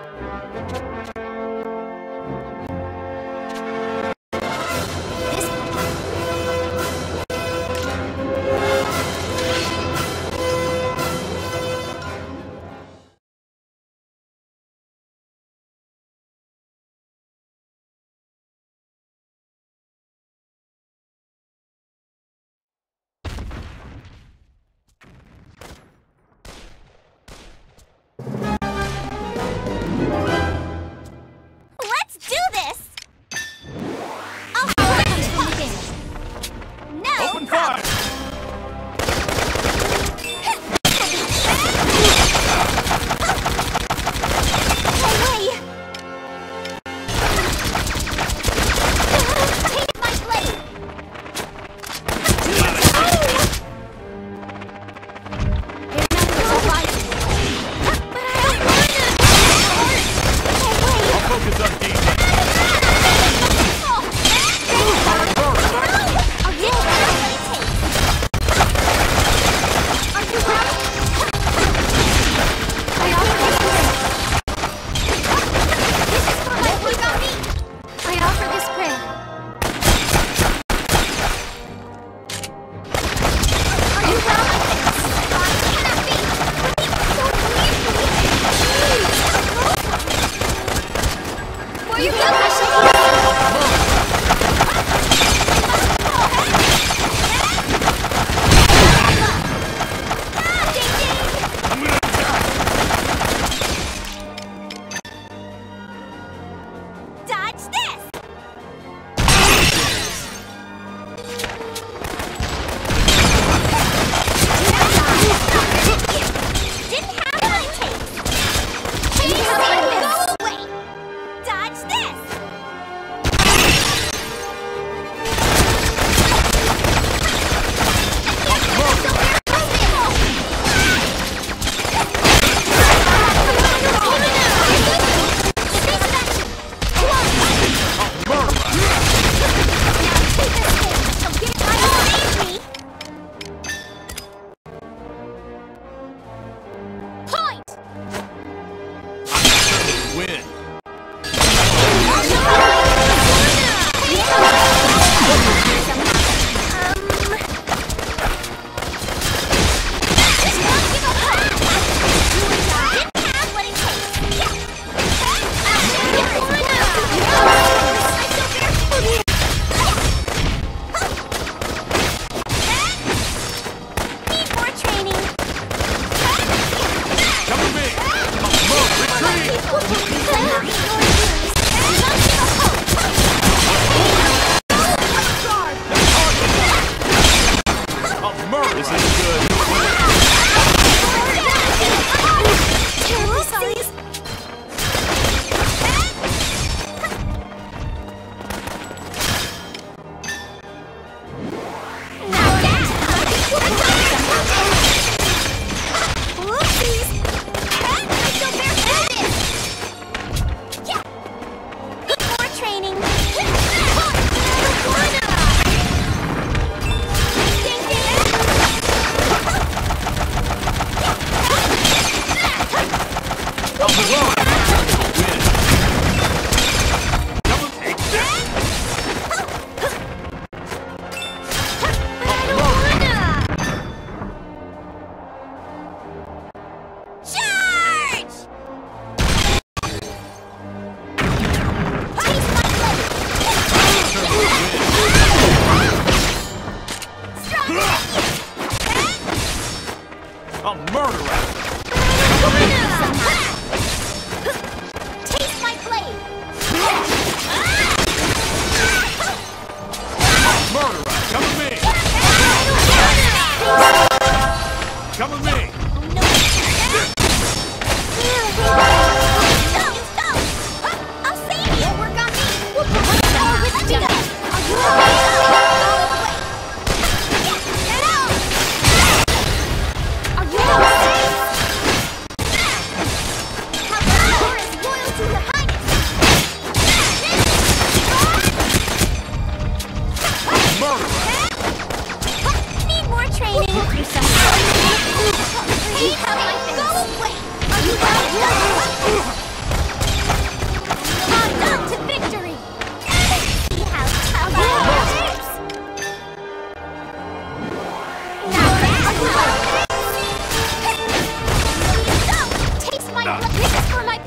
A murderer!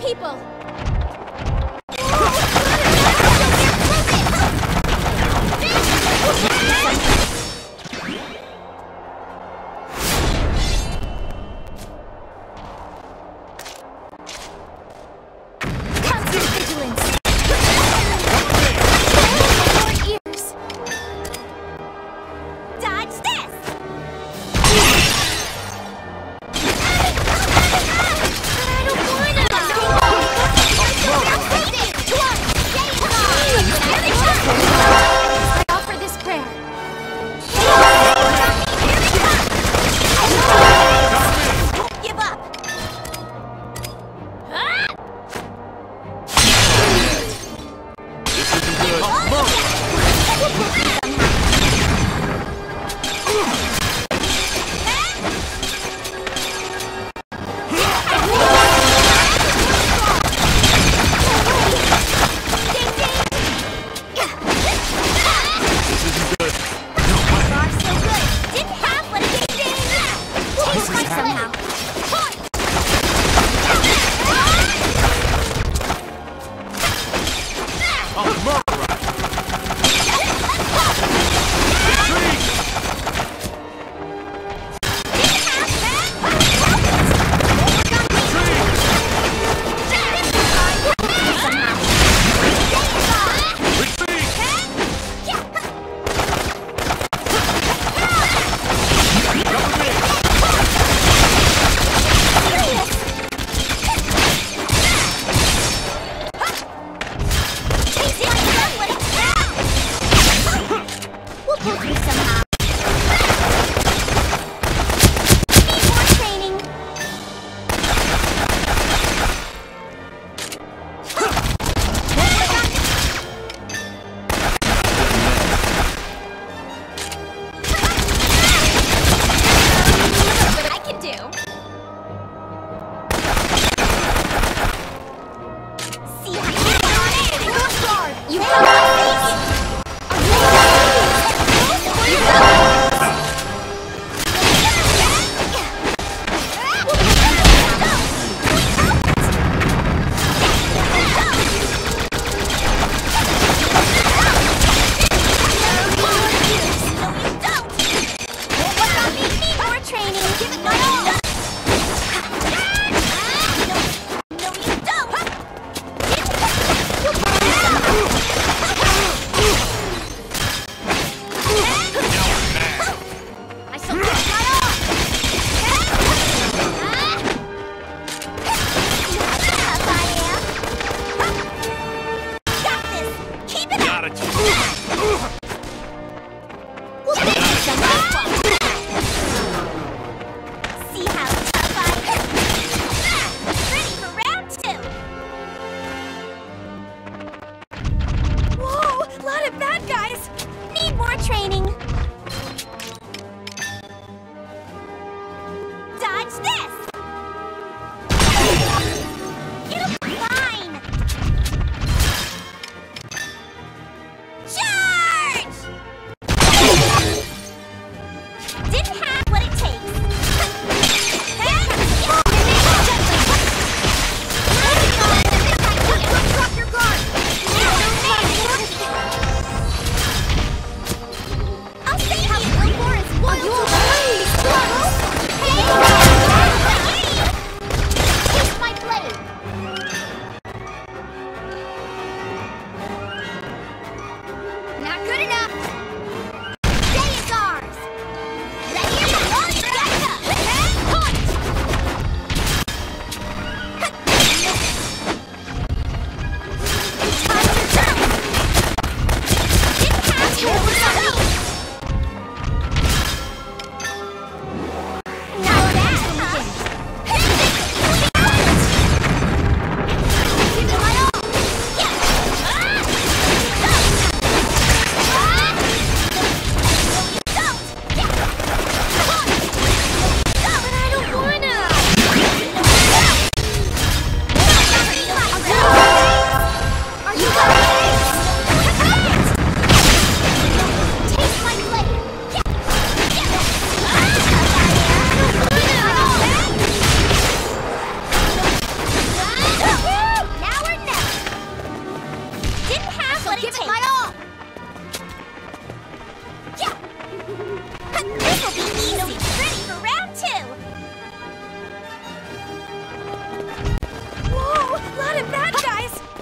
people! Constant vigilance! More ears! Dodge this! I don't wanna!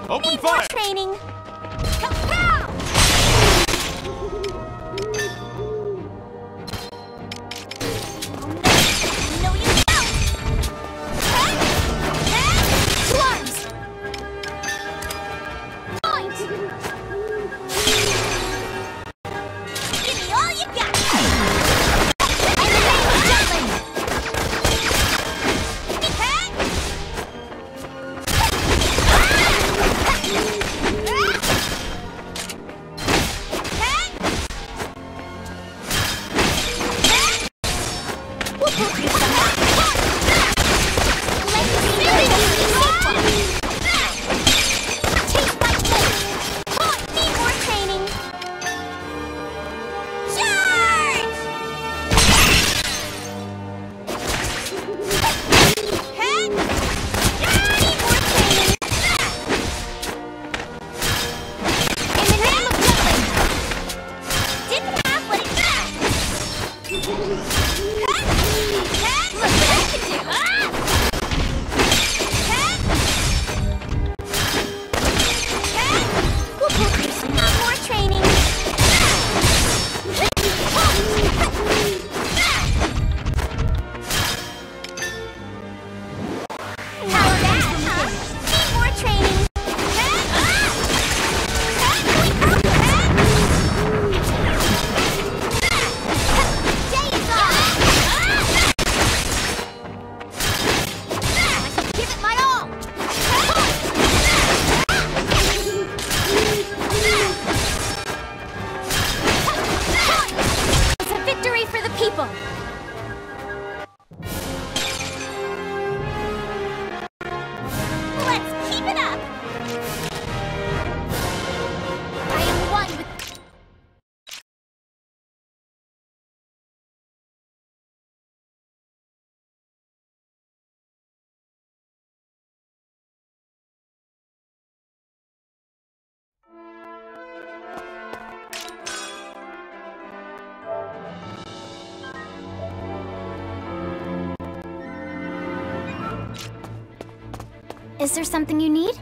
Open fire! Training. Is there something you need?